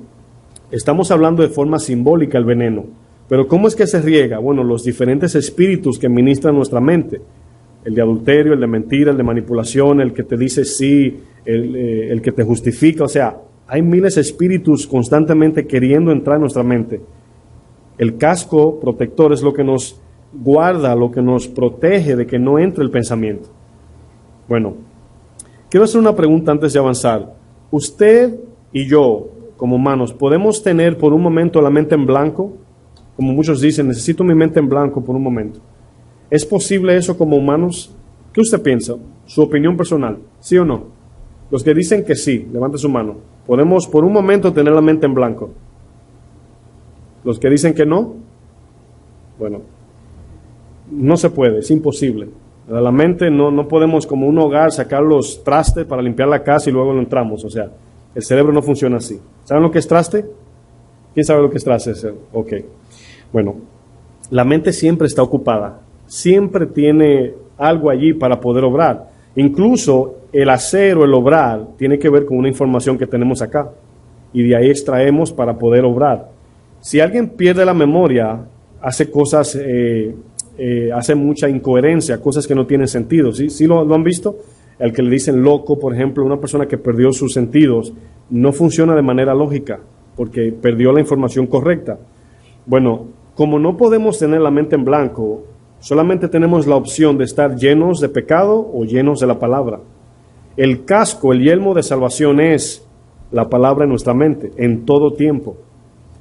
estamos hablando de forma simbólica el veneno. Pero ¿cómo es que se riega? Bueno, los diferentes espíritus que ministran nuestra mente. El de adulterio, el de mentira, el de manipulación, el que te dice sí, el que te justifica. O sea, hay miles de espíritus constantemente queriendo entrar en nuestra mente. El casco protector es lo que nos guarda, lo que nos protege de que no entre el pensamiento. Bueno, quiero hacer una pregunta antes de avanzar. Usted y yo, como humanos, ¿podemos tener por un momento la mente en blanco? Como muchos dicen, necesito mi mente en blanco por un momento. ¿Es posible eso como humanos? ¿Qué usted piensa? Su opinión personal, ¿sí o no? Los que dicen que sí, levante su mano. ¿Podemos por un momento tener la mente en blanco? Los que dicen que no, bueno, no se puede, es imposible. La mente no podemos como un hogar sacar los trastes para limpiar la casa y luego lo entramos. O sea, El cerebro no funciona así. ¿Saben lo que es traste? ¿Quién sabe lo que es traste? Ok. Bueno, la mente siempre está ocupada. Siempre tiene algo allí para poder obrar. Incluso el hacer o el obrar tiene que ver con una información que tenemos acá. Y de ahí extraemos para poder obrar. Si alguien pierde la memoria, hace cosas, hace mucha incoherencia, cosas que no tienen sentido. ¿Sí lo han visto? El que le dicen loco, por ejemplo, una persona que perdió sus sentidos, no funciona de manera lógica, porque perdió la información correcta. Bueno, como no podemos tener la mente en blanco, solamente tenemos la opción de estar llenos de pecado o llenos de la palabra. El casco, el yelmo de salvación es la palabra en nuestra mente, en todo tiempo.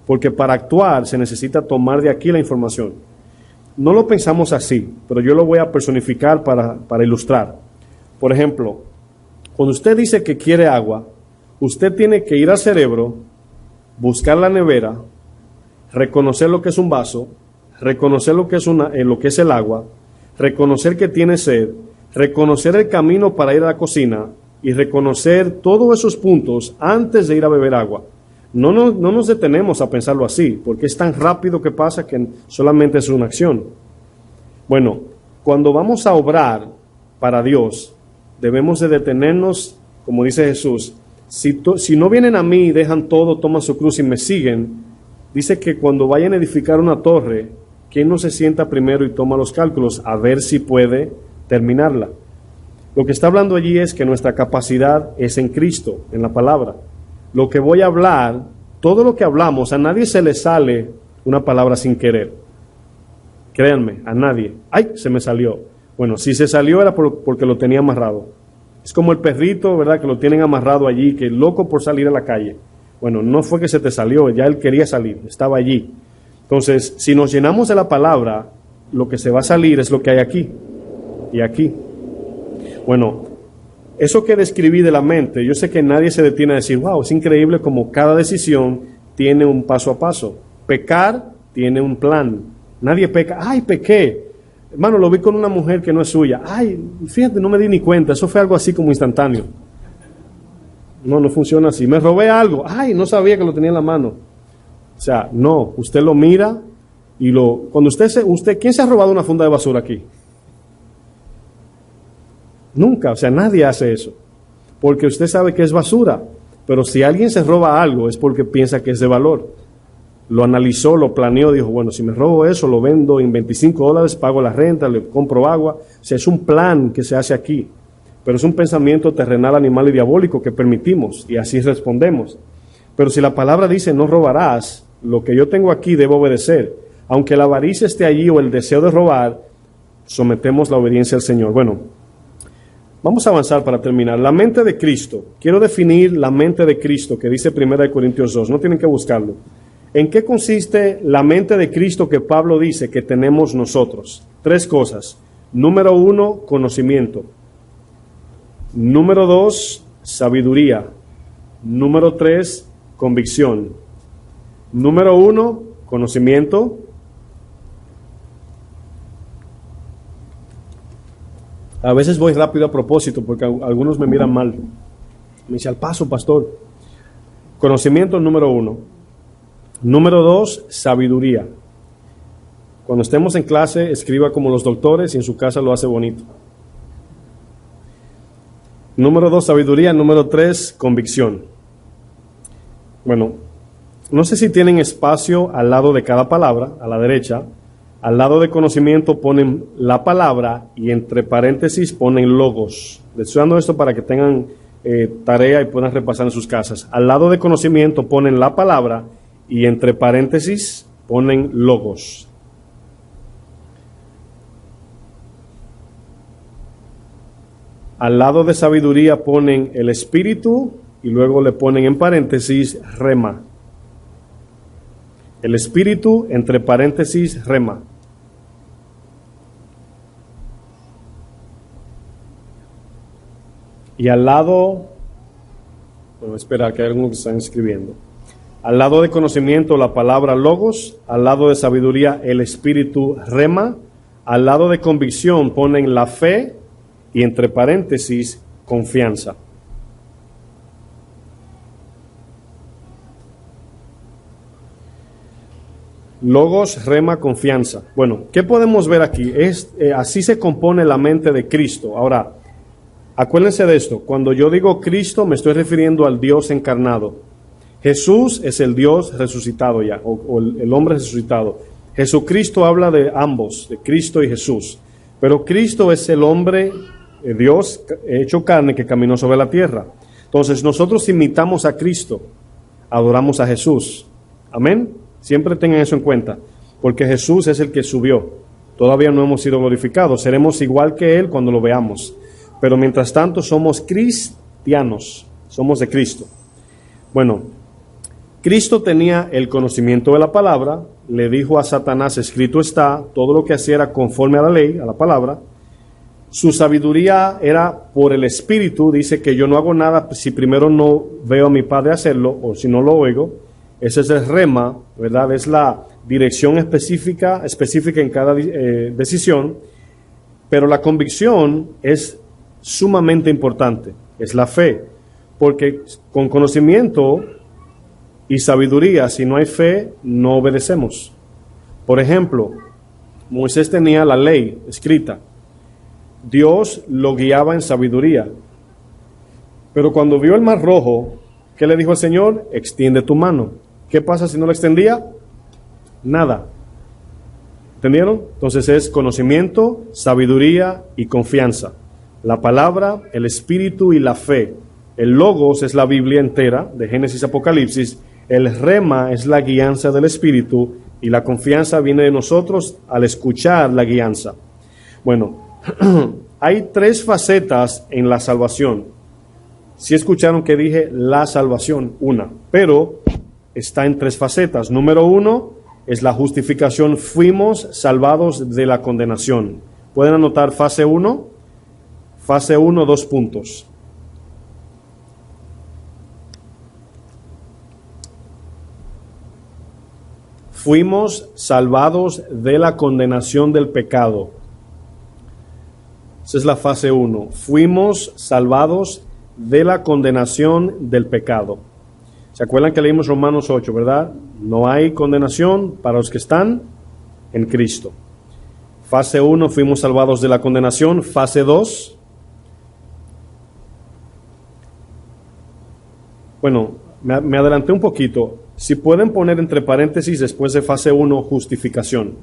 Porque para actuar se necesita tomar de aquí la información. No lo pensamos así, pero yo lo voy a personificar para ilustrar. Por ejemplo, cuando usted dice que quiere agua, usted tiene que ir al cerebro, buscar la nevera, reconocer lo que es un vaso, reconocer lo que es el agua, reconocer que tiene sed, reconocer el camino para ir a la cocina y reconocer todos esos puntos antes de ir a beber agua. No nos detenemos a pensarlo así, porque es tan rápido que pasa que solamente es una acción. Bueno, cuando vamos a obrar para Dios, debemos de detenernos, como dice Jesús, si no vienen a mí y dejan todo, toman su cruz y me siguen, dice que cuando vayan a edificar una torre, ¿quién no se sienta primero y toma los cálculos a ver si puede terminarla? Lo que está hablando allí es que nuestra capacidad es en Cristo, en la palabra. Lo que voy a hablar, todo lo que hablamos, a nadie se le sale una palabra sin querer. Créanme, a nadie. ¡Ay, se me salió! Bueno, si se salió era porque lo tenía amarrado. Es como el perrito, ¿verdad?, que lo tienen amarrado allí, que es loco por salir a la calle. Bueno, no fue que se te salió, ya él quería salir, estaba allí. Entonces, si nos llenamos de la palabra, lo que se va a salir es lo que hay aquí y aquí. Bueno, eso que describí de la mente, yo sé que nadie se detiene a decir, wow, es increíble como cada decisión tiene un paso a paso. Pecar tiene un plan. Nadie peca, ¡ay, pequé! Hermano, lo vi con una mujer que no es suya. ¡Ay, fíjate, no me di ni cuenta! Eso fue algo así como instantáneo. No funciona así. Me robé algo. ¡Ay, no sabía que lo tenía en la mano! O sea, no, usted lo mira y cuando ¿quién se ha robado una funda de basura aquí? Nunca, o sea, nadie hace eso, porque usted sabe que es basura, pero si alguien se roba algo es porque piensa que es de valor. Lo analizó, lo planeó, dijo, bueno, si me robo eso, lo vendo en $25, pago la renta, le compro agua. O sea, es un plan que se hace aquí, pero es un pensamiento terrenal, animal y diabólico que permitimos y así respondemos. Pero si la palabra dice no robarás, lo que yo tengo aquí debo obedecer. Aunque la avaricia esté allí o el deseo de robar, sometemos la obediencia al Señor. Bueno, vamos a avanzar para terminar. La mente de Cristo. Quiero definir la mente de Cristo que dice 1 Corintios 2. No tienen que buscarlo. ¿En qué consiste la mente de Cristo que Pablo dice que tenemos nosotros? 3 cosas. Número 1, conocimiento. Número 2, sabiduría. Número 3, convicción. Número 1, conocimiento. A veces voy rápido a propósito porque algunos me miran mal. Me dice, al paso, pastor. Conocimiento número 1. Número 2, sabiduría. Cuando estemos en clase, escriba como los doctores y en su casa lo hace bonito. Número 2, sabiduría. Número 3, convicción. Bueno, no sé si tienen espacio al lado de cada palabra, a la derecha. Al lado de conocimiento ponen la palabra y entre paréntesis ponen logos. Les estoy dando esto para que tengan tarea y puedan repasar en sus casas. Al lado de conocimiento ponen la palabra y entre paréntesis ponen logos. Al lado de sabiduría ponen el espíritu y luego le ponen en paréntesis rema. El espíritu entre paréntesis rema. Y al lado, bueno, espera que hay algunos que están escribiendo. Al lado de conocimiento la palabra logos, al lado de sabiduría el espíritu rema, al lado de convicción ponen la fe y entre paréntesis confianza. Logos, rema, confianza. Bueno, ¿qué podemos ver aquí? Así se compone la mente de Cristo. Ahora, acuérdense de esto. Cuando yo digo Cristo, me estoy refiriendo al Dios encarnado. Jesús es el Dios resucitado ya, o el hombre resucitado. Jesucristo habla de ambos, de Cristo y Jesús. Pero Cristo es el hombre, Dios hecho carne que caminó sobre la tierra. Entonces nosotros imitamos a Cristo, adoramos a Jesús. Amén. Siempre tengan eso en cuenta, porque Jesús es el que subió. Todavía no hemos sido glorificados, seremos igual que Él cuando lo veamos. Pero mientras tanto somos cristianos, somos de Cristo. Bueno, Cristo tenía el conocimiento de la palabra, le dijo a Satanás, escrito está, todo lo que hacía era conforme a la ley, a la palabra. Su sabiduría era por el Espíritu, dice que yo no hago nada si primero no veo a mi Padre hacerlo, o si no lo oigo. Ese es el rema, ¿verdad? Es la dirección específica en cada decisión, pero la convicción es sumamente importante, es la fe, porque con conocimiento y sabiduría, si no hay fe, no obedecemos. Por ejemplo, Moisés tenía la ley escrita, Dios lo guiaba en sabiduría, pero cuando vio el mar rojo, ¿qué le dijo el Señor? Extiende tu mano. ¿Qué pasa si no la extendía? Nada. ¿Entendieron? Entonces es conocimiento, sabiduría y confianza. La palabra, el espíritu y la fe. El logos es la Biblia entera, de Génesis a Apocalipsis. El rema es la guianza del espíritu y la confianza viene de nosotros al escuchar la guianza. Bueno, hay 3 facetas en la salvación. Si escucharon que dije la salvación, una, pero está en 3 facetas. Número 1 es la justificación. Fuimos salvados de la condenación. ¿Pueden anotar fase 1? Fase 1, 2 puntos. Fuimos salvados de la condenación del pecado. Esa es la fase 1. Fuimos salvados de la condenación del pecado. ¿Se acuerdan que leímos Romanos 8, verdad? No hay condenación para los que están en Cristo. Fase 1, fuimos salvados de la condenación. Fase 2. Bueno, me adelanté un poquito. Si pueden poner entre paréntesis después de fase 1, justificación.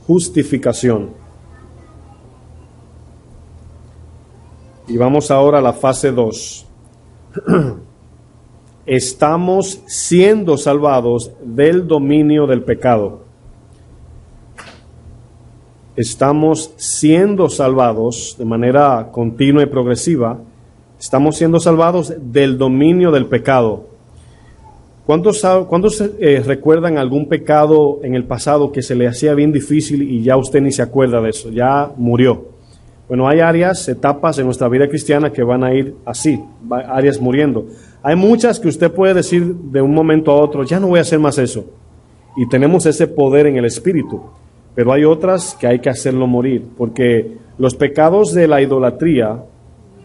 Justificación. Y vamos ahora a la fase 2. Estamos siendo salvados del dominio del pecado. Estamos siendo salvados de manera continua y progresiva. Estamos siendo salvados del dominio del pecado. ¿Cuántos recuerdan algún pecado en el pasado que se le hacía bien difícil y ya usted ni se acuerda de eso? Ya murió. Bueno, hay áreas, etapas en nuestra vida cristiana que van a ir así, áreas muriendo. Hay muchas que usted puede decir de un momento a otro, ya no voy a hacer más eso. Y tenemos ese poder en el Espíritu. Pero hay otras que hay que hacerlo morir, porque los pecados de la idolatría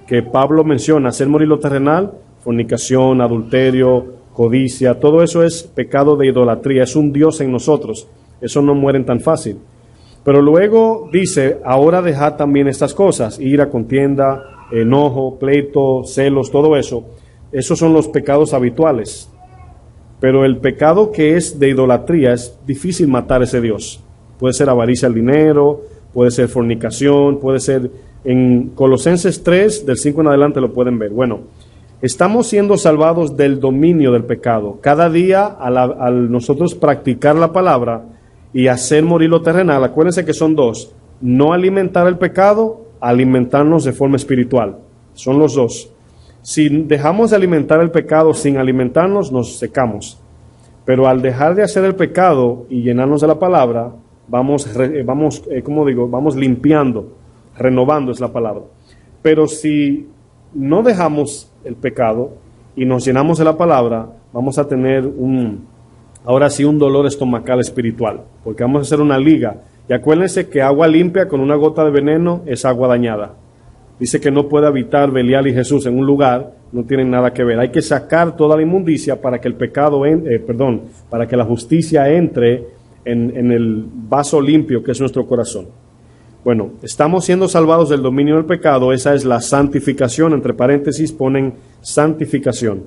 que Pablo menciona, hacer morir lo terrenal, fornicación, adulterio, codicia, todo eso es pecado de idolatría, es un Dios en nosotros. Eso no mueren tan fácil. Pero luego dice, ahora dejad también estas cosas, ira, contienda, enojo, pleito, celos, todo eso. Esos son los pecados habituales. Pero el pecado que es de idolatría es difícil matar a ese Dios. Puede ser avaricia al dinero, puede ser fornicación, puede ser en Colosenses 3, del 5 en adelante lo pueden ver. Bueno, estamos siendo salvados del dominio del pecado. Cada día al nosotros practicar la palabra y hacer morir lo terrenal, acuérdense que son 2, no alimentar el pecado, alimentarnos de forma espiritual, son los 2. Si dejamos de alimentar el pecado sin alimentarnos, nos secamos, pero al dejar de hacer el pecado y llenarnos de la palabra, vamos limpiando, renovando es la palabra. Pero si no dejamos el pecado y nos llenamos de la palabra, vamos a tener ahora sí un dolor estomacal espiritual, porque vamos a hacer una liga. Y acuérdense que agua limpia con una gota de veneno es agua dañada. Dice que no puede habitar Belial y Jesús en un lugar, no tienen nada que ver. Hay que sacar toda la inmundicia para que el pecado, para que la justicia entre en el vaso limpio que es nuestro corazón. Bueno, estamos siendo salvados del dominio del pecado, esa es la santificación, entre paréntesis ponen santificación.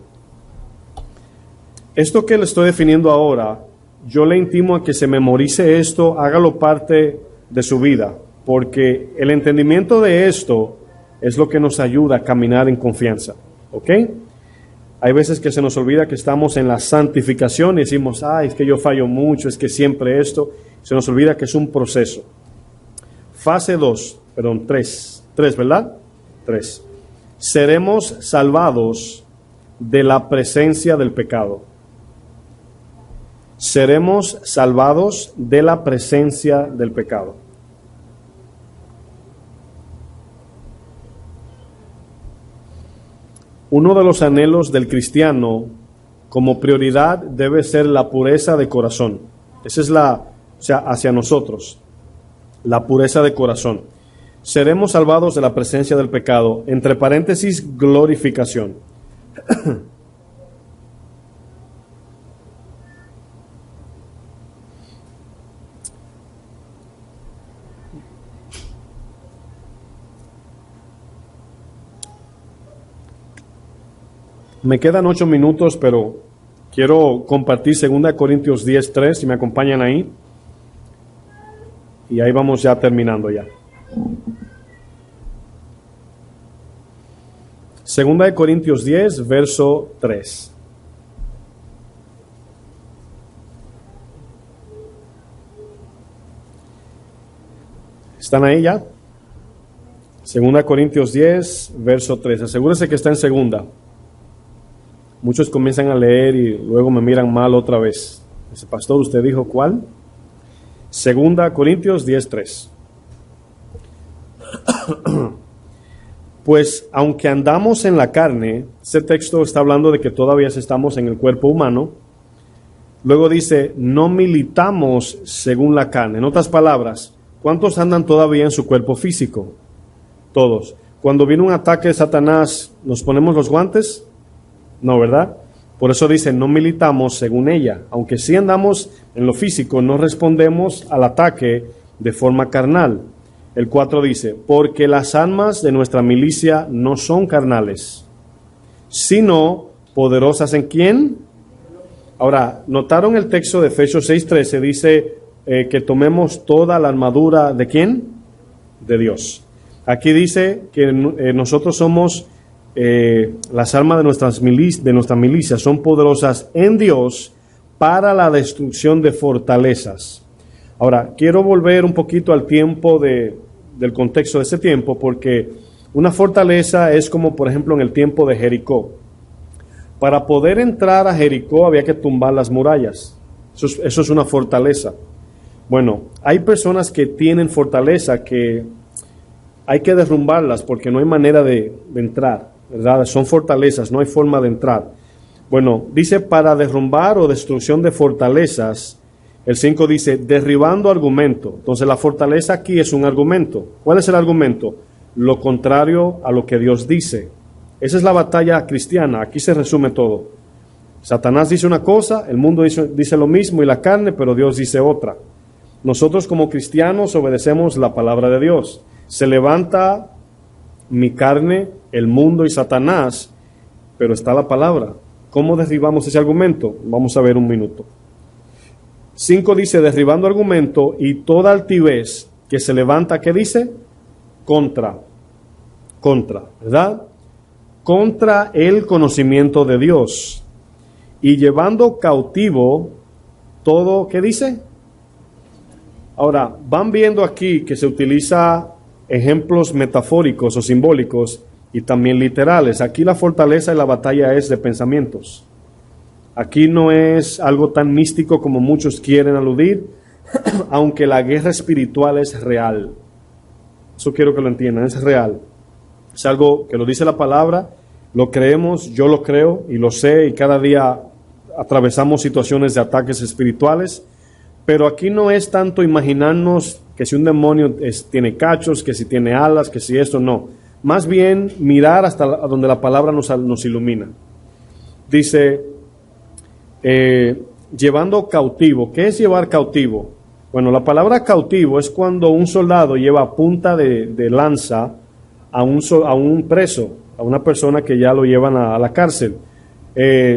Esto que le estoy definiendo ahora, yo le intimo a que se memorice esto, hágalo parte de su vida, porque el entendimiento de esto es lo que nos ayuda a caminar en confianza, ¿ok? Hay veces que se nos olvida que estamos en la santificación y decimos, es que yo fallo mucho, es que siempre esto, se nos olvida que es un proceso. Fase 3, ¿verdad? 3. Seremos salvados de la presencia del pecado. Seremos salvados de la presencia del pecado. Uno de los anhelos del cristiano como prioridad debe ser la pureza de corazón. Esa es hacia nosotros, la pureza de corazón. Seremos salvados de la presencia del pecado, entre paréntesis, glorificación. Me quedan 8 minutos, pero quiero compartir 2 Corintios 10:3, si me acompañan ahí. Y ahí vamos ya terminando ya. 2 Corintios 10, verso 3. ¿Están ahí ya? 2 Corintios 10, verso 3. Asegúrese que está en segunda. Muchos comienzan a leer y luego me miran mal otra vez. Dice, pastor, ¿usted dijo cuál? 2 Corintios 10:3. Pues aunque andamos en la carne, ese texto está hablando de que todavía estamos en el cuerpo humano. Luego dice, no militamos según la carne. En otras palabras, ¿cuántos andan todavía en su cuerpo físico? Todos. Cuando viene un ataque de Satanás, ¿nos ponemos los guantes? No, ¿verdad? Por eso dice, no militamos según ella. Aunque sí andamos en lo físico, no respondemos al ataque de forma carnal. El 4 dice, porque las armas de nuestra milicia no son carnales, sino poderosas ¿en quién? Ahora, ¿notaron el texto de Efesios 6:13? Dice que tomemos toda la armadura ¿de quién? De Dios. Aquí dice que nosotros somos... las armas de nuestra milicia son poderosas en Dios para la destrucción de fortalezas. Ahora, quiero volver un poquito al tiempo del contexto de ese tiempo, porque una fortaleza es como, por ejemplo, en el tiempo de Jericó. Para poder entrar a Jericó había que tumbar las murallas. Eso es una fortaleza. Bueno, hay personas que tienen fortaleza que hay que derrumbarlas porque no hay manera de entrar, ¿verdad? Son fortalezas, no hay forma de entrar. Bueno, dice para derrumbar o destrucción de fortalezas. El 5 dice derribando argumento. Entonces la fortaleza aquí es un argumento. ¿Cuál es el argumento? Lo contrario a lo que Dios dice. Esa es la batalla cristiana. Aquí se resume todo. Satanás dice una cosa, el mundo dice lo mismo y la carne, pero Dios dice otra. Nosotros como cristianos obedecemos la palabra de Dios. Se levanta mi carne, el mundo y Satanás, pero está la palabra. ¿Cómo derribamos ese argumento? Vamos a ver un minuto. 5 dice, derribando argumento y toda altivez que se levanta, ¿qué dice? Contra, ¿verdad? Contra el conocimiento de Dios. Y llevando cautivo todo, ¿qué dice? Ahora, van viendo aquí que se utiliza ejemplos metafóricos o simbólicos y también literales. Aquí la fortaleza y la batalla es de pensamientos. Aquí no es algo tan místico como muchos quieren aludir, aunque la guerra espiritual es real. Eso quiero que lo entiendan, es real. Es algo que lo dice la palabra, lo creemos, yo lo creo y lo sé, y cada día atravesamos situaciones de ataques espirituales, pero aquí no es tanto imaginarnos que si un demonio tiene cachos, que si tiene alas, que si esto, no. más bien mirar hasta donde la palabra nos ilumina. Dice, llevando cautivo. ¿Qué es llevar cautivo? Bueno, la palabra cautivo es cuando un soldado lleva a punta de lanza a un preso, a una persona que ya lo llevan a la cárcel.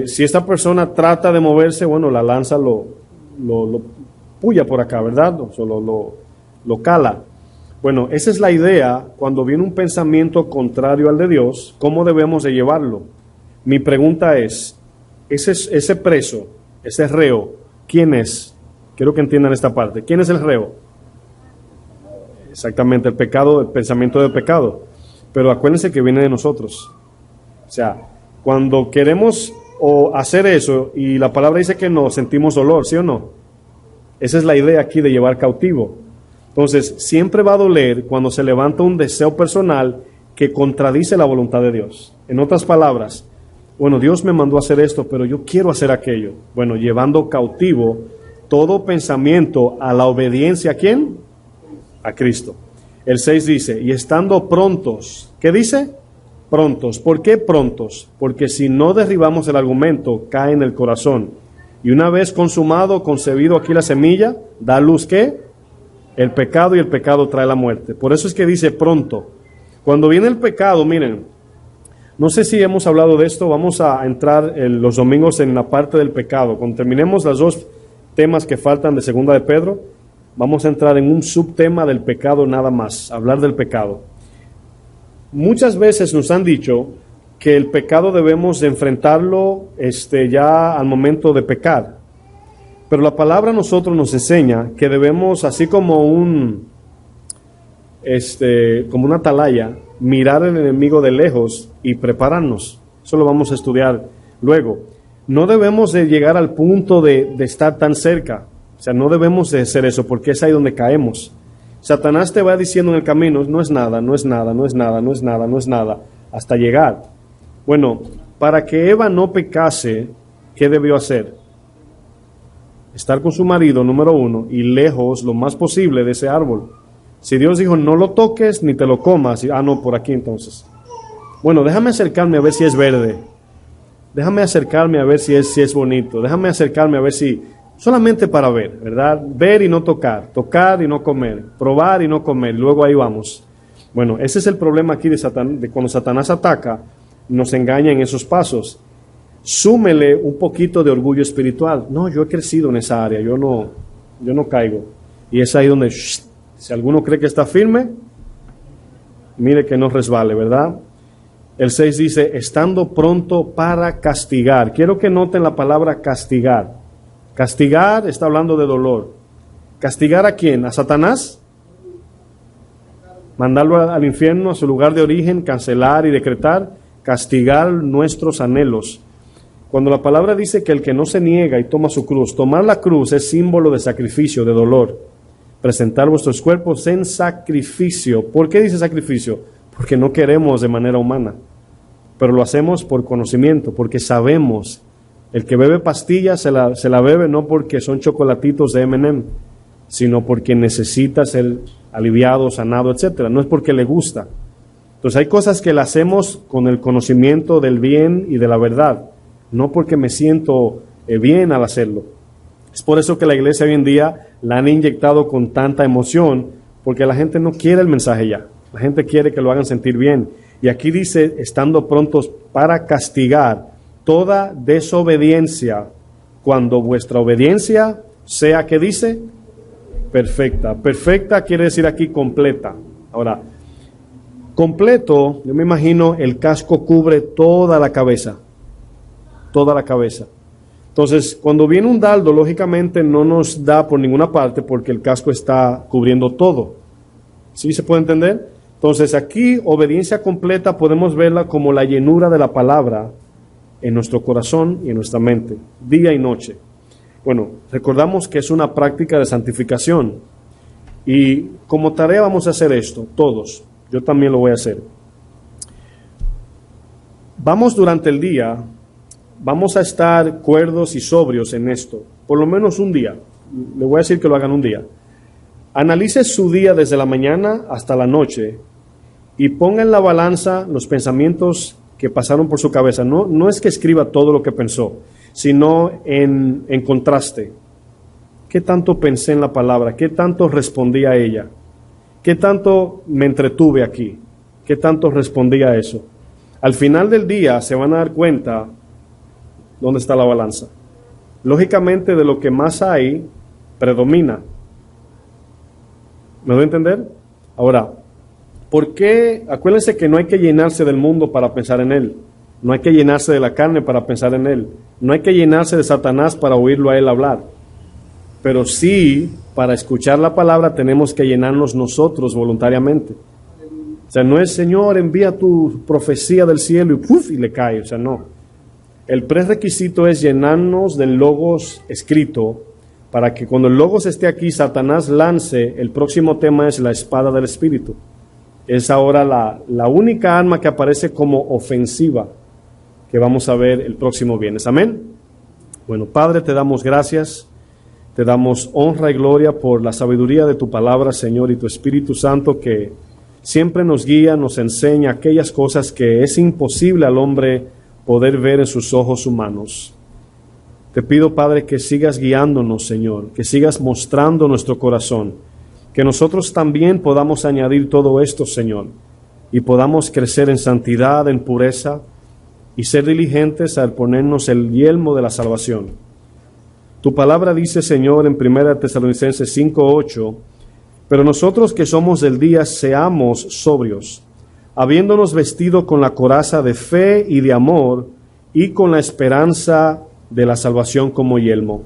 Si esta persona trata de moverse, bueno, la lanza lo puya por acá, ¿verdad? O lo cala. Bueno, esa es la idea cuando viene un pensamiento contrario al de Dios, ¿cómo debemos de llevarlo? Mi pregunta es, ese preso, ese reo, ¿quién es? Quiero que entiendan esta parte. ¿Quién es el reo? Exactamente, el pecado, el pensamiento del pecado. Pero acuérdense que viene de nosotros. O sea, cuando queremos hacer eso y la palabra dice que no, sentimos dolor, ¿sí o no? Esa es la idea aquí de llevar cautivo. Entonces, siempre va a doler cuando se levanta un deseo personal que contradice la voluntad de Dios. En otras palabras, bueno, Dios me mandó a hacer esto, pero yo quiero hacer aquello. Bueno, llevando cautivo todo pensamiento a la obediencia, ¿a quién? A Cristo. El 6 dice, y estando prontos, ¿qué dice? Prontos. ¿Por qué prontos? Porque si no derribamos el argumento, cae en el corazón. Y una vez consumado, concebido aquí la semilla, da luz, ¿qué? El pecado, y el pecado trae la muerte. Por eso es que dice pronto. Cuando viene el pecado, miren, no sé si hemos hablado de esto, vamos a entrar los domingos en la parte del pecado. Cuando terminemos los dos temas que faltan de Segunda de Pedro, vamos a entrar en un subtema del pecado nada más, hablar del pecado. Muchas veces nos han dicho que el pecado debemos de enfrentarlo ya al momento de pecar. Pero la palabra a nosotros nos enseña que debemos, así como como una atalaya, mirar al enemigo de lejos y prepararnos. Eso lo vamos a estudiar luego. No debemos de llegar al punto de estar tan cerca. O sea, no debemos de hacer eso porque es ahí donde caemos. Satanás te va diciendo en el camino, no es nada, no es nada, no es nada, no es nada, no es nada, hasta llegar. Bueno, para que Eva no pecase, ¿qué debió hacer? Estar con su marido, número 1, y lejos lo más posible de ese árbol. Si Dios dijo, no lo toques ni te lo comas, no, por aquí entonces. Bueno, déjame acercarme a ver si es verde. Déjame acercarme a ver si es bonito. Déjame acercarme a ver si... Solamente para ver, ¿verdad? Ver y no tocar, tocar y no comer, probar y no comer, luego ahí vamos. Bueno, ese es el problema aquí de cuando Satanás ataca, nos engaña en esos pasos. Súmele un poquito de orgullo espiritual. No, yo he crecido en esa área, yo no caigo. Y es ahí donde, si alguno cree que está firme, mire que no resbale, ¿verdad? El 6 dice, estando pronto para castigar. Quiero que noten la palabra castigar. Castigar está hablando de dolor. ¿Castigar a quién? ¿A Satanás? Mandarlo al infierno, a su lugar de origen, cancelar y decretar. Castigar nuestros anhelos. Cuando la palabra dice que el que no se niega y toma su cruz, tomar la cruz es símbolo de sacrificio, de dolor. Presentar vuestros cuerpos en sacrificio. ¿Por qué dice sacrificio? Porque no queremos de manera humana, pero lo hacemos por conocimiento, porque sabemos. El que bebe pastillas se la bebe no porque son chocolatitos de M&M, sino porque necesita ser aliviado, sanado, etcétera. No es porque le gusta. Entonces hay cosas que las hacemos con el conocimiento del bien y de la verdad, no porque me siento bien al hacerlo. Es por eso que la iglesia hoy en día la han inyectado con tanta emoción, porque la gente no quiere el mensaje ya. La gente quiere que lo hagan sentir bien. Y aquí dice, estando prontos para castigar toda desobediencia, cuando vuestra obediencia sea, ¿qué dice? Perfecta. Perfecta quiere decir aquí completa. Ahora, completo, yo me imagino el casco cubre toda la cabeza. Toda la cabeza. Entonces, cuando viene un dardo, lógicamente no nos da por ninguna parte porque el casco está cubriendo todo. ¿Sí se puede entender? Entonces, aquí, obediencia completa, podemos verla como la llenura de la palabra en nuestro corazón y en nuestra mente, día y noche. Bueno, recordamos que es una práctica de santificación y como tarea vamos a hacer esto, todos. Yo también lo voy a hacer. Vamos durante el día, vamos a estar cuerdos y sobrios en esto, por lo menos un día. Le voy a decir que lo hagan un día. Analice su día desde la mañana hasta la noche y ponga en la balanza los pensamientos que pasaron por su cabeza. No es que escriba todo lo que pensó, sino en contraste. ¿Qué tanto pensé en la palabra? ¿Qué tanto respondí a ella? ¿Qué tanto me entretuve aquí? ¿Qué tanto respondí a eso? Al final del día se van a dar cuenta dónde está la balanza. Lógicamente, de lo que más hay, predomina. ¿Me doy a entender? Ahora, ¿por qué? Acuérdense que no hay que llenarse del mundo para pensar en él. No hay que llenarse de la carne para pensar en él. No hay que llenarse de Satanás para oírlo a él hablar. Pero sí, para escuchar la palabra tenemos que llenarnos nosotros voluntariamente. O sea, no es, Señor, envía tu profecía del cielo y ¡puf! Y le cae. O sea, no. El prerequisito es llenarnos del logos escrito para que cuando el logos esté aquí, Satanás lance, el próximo tema es la espada del Espíritu. Es ahora la única arma que aparece como ofensiva que vamos a ver el próximo viernes. Amén. Bueno, Padre, te damos gracias, te damos honra y gloria por la sabiduría de tu palabra, Señor, y tu Espíritu Santo que siempre nos guía, nos enseña aquellas cosas que es imposible al hombre poder ver en sus ojos humanos. Te pido, Padre, que sigas guiándonos, Señor, que sigas mostrando nuestro corazón, que nosotros también podamos añadir todo esto, Señor, y podamos crecer en santidad, en pureza, y ser diligentes al ponernos el yelmo de la salvación. Tu palabra dice, Señor, en 1 Tesalonicenses 5:8, pero nosotros que somos del día, seamos sobrios, habiéndonos vestido con la coraza de fe y de amor, y con la esperanza de la salvación como yelmo.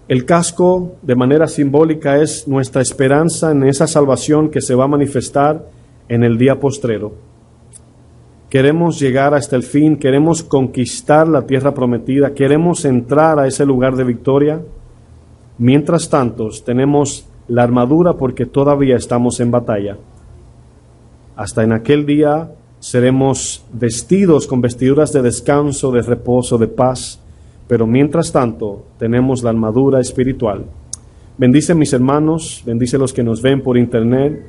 El casco, de manera simbólica, es nuestra esperanza en esa salvación que se va a manifestar en el día postrero. Queremos llegar hasta el fin, queremos conquistar la tierra prometida, queremos entrar a ese lugar de victoria. Mientras tanto, tenemos la armadura porque todavía estamos en batalla. Hasta en aquel día seremos vestidos con vestiduras de descanso, de reposo, de paz, pero mientras tanto tenemos la armadura espiritual. Bendice mis hermanos, bendice los que nos ven por internet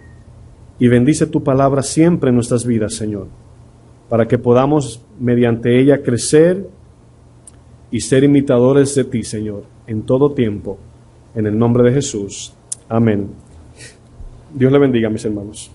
y bendice tu palabra siempre en nuestras vidas, Señor, para que podamos mediante ella crecer y ser imitadores de ti, Señor, en todo tiempo, en el nombre de Jesús. Amén. Dios le bendiga, mis hermanos.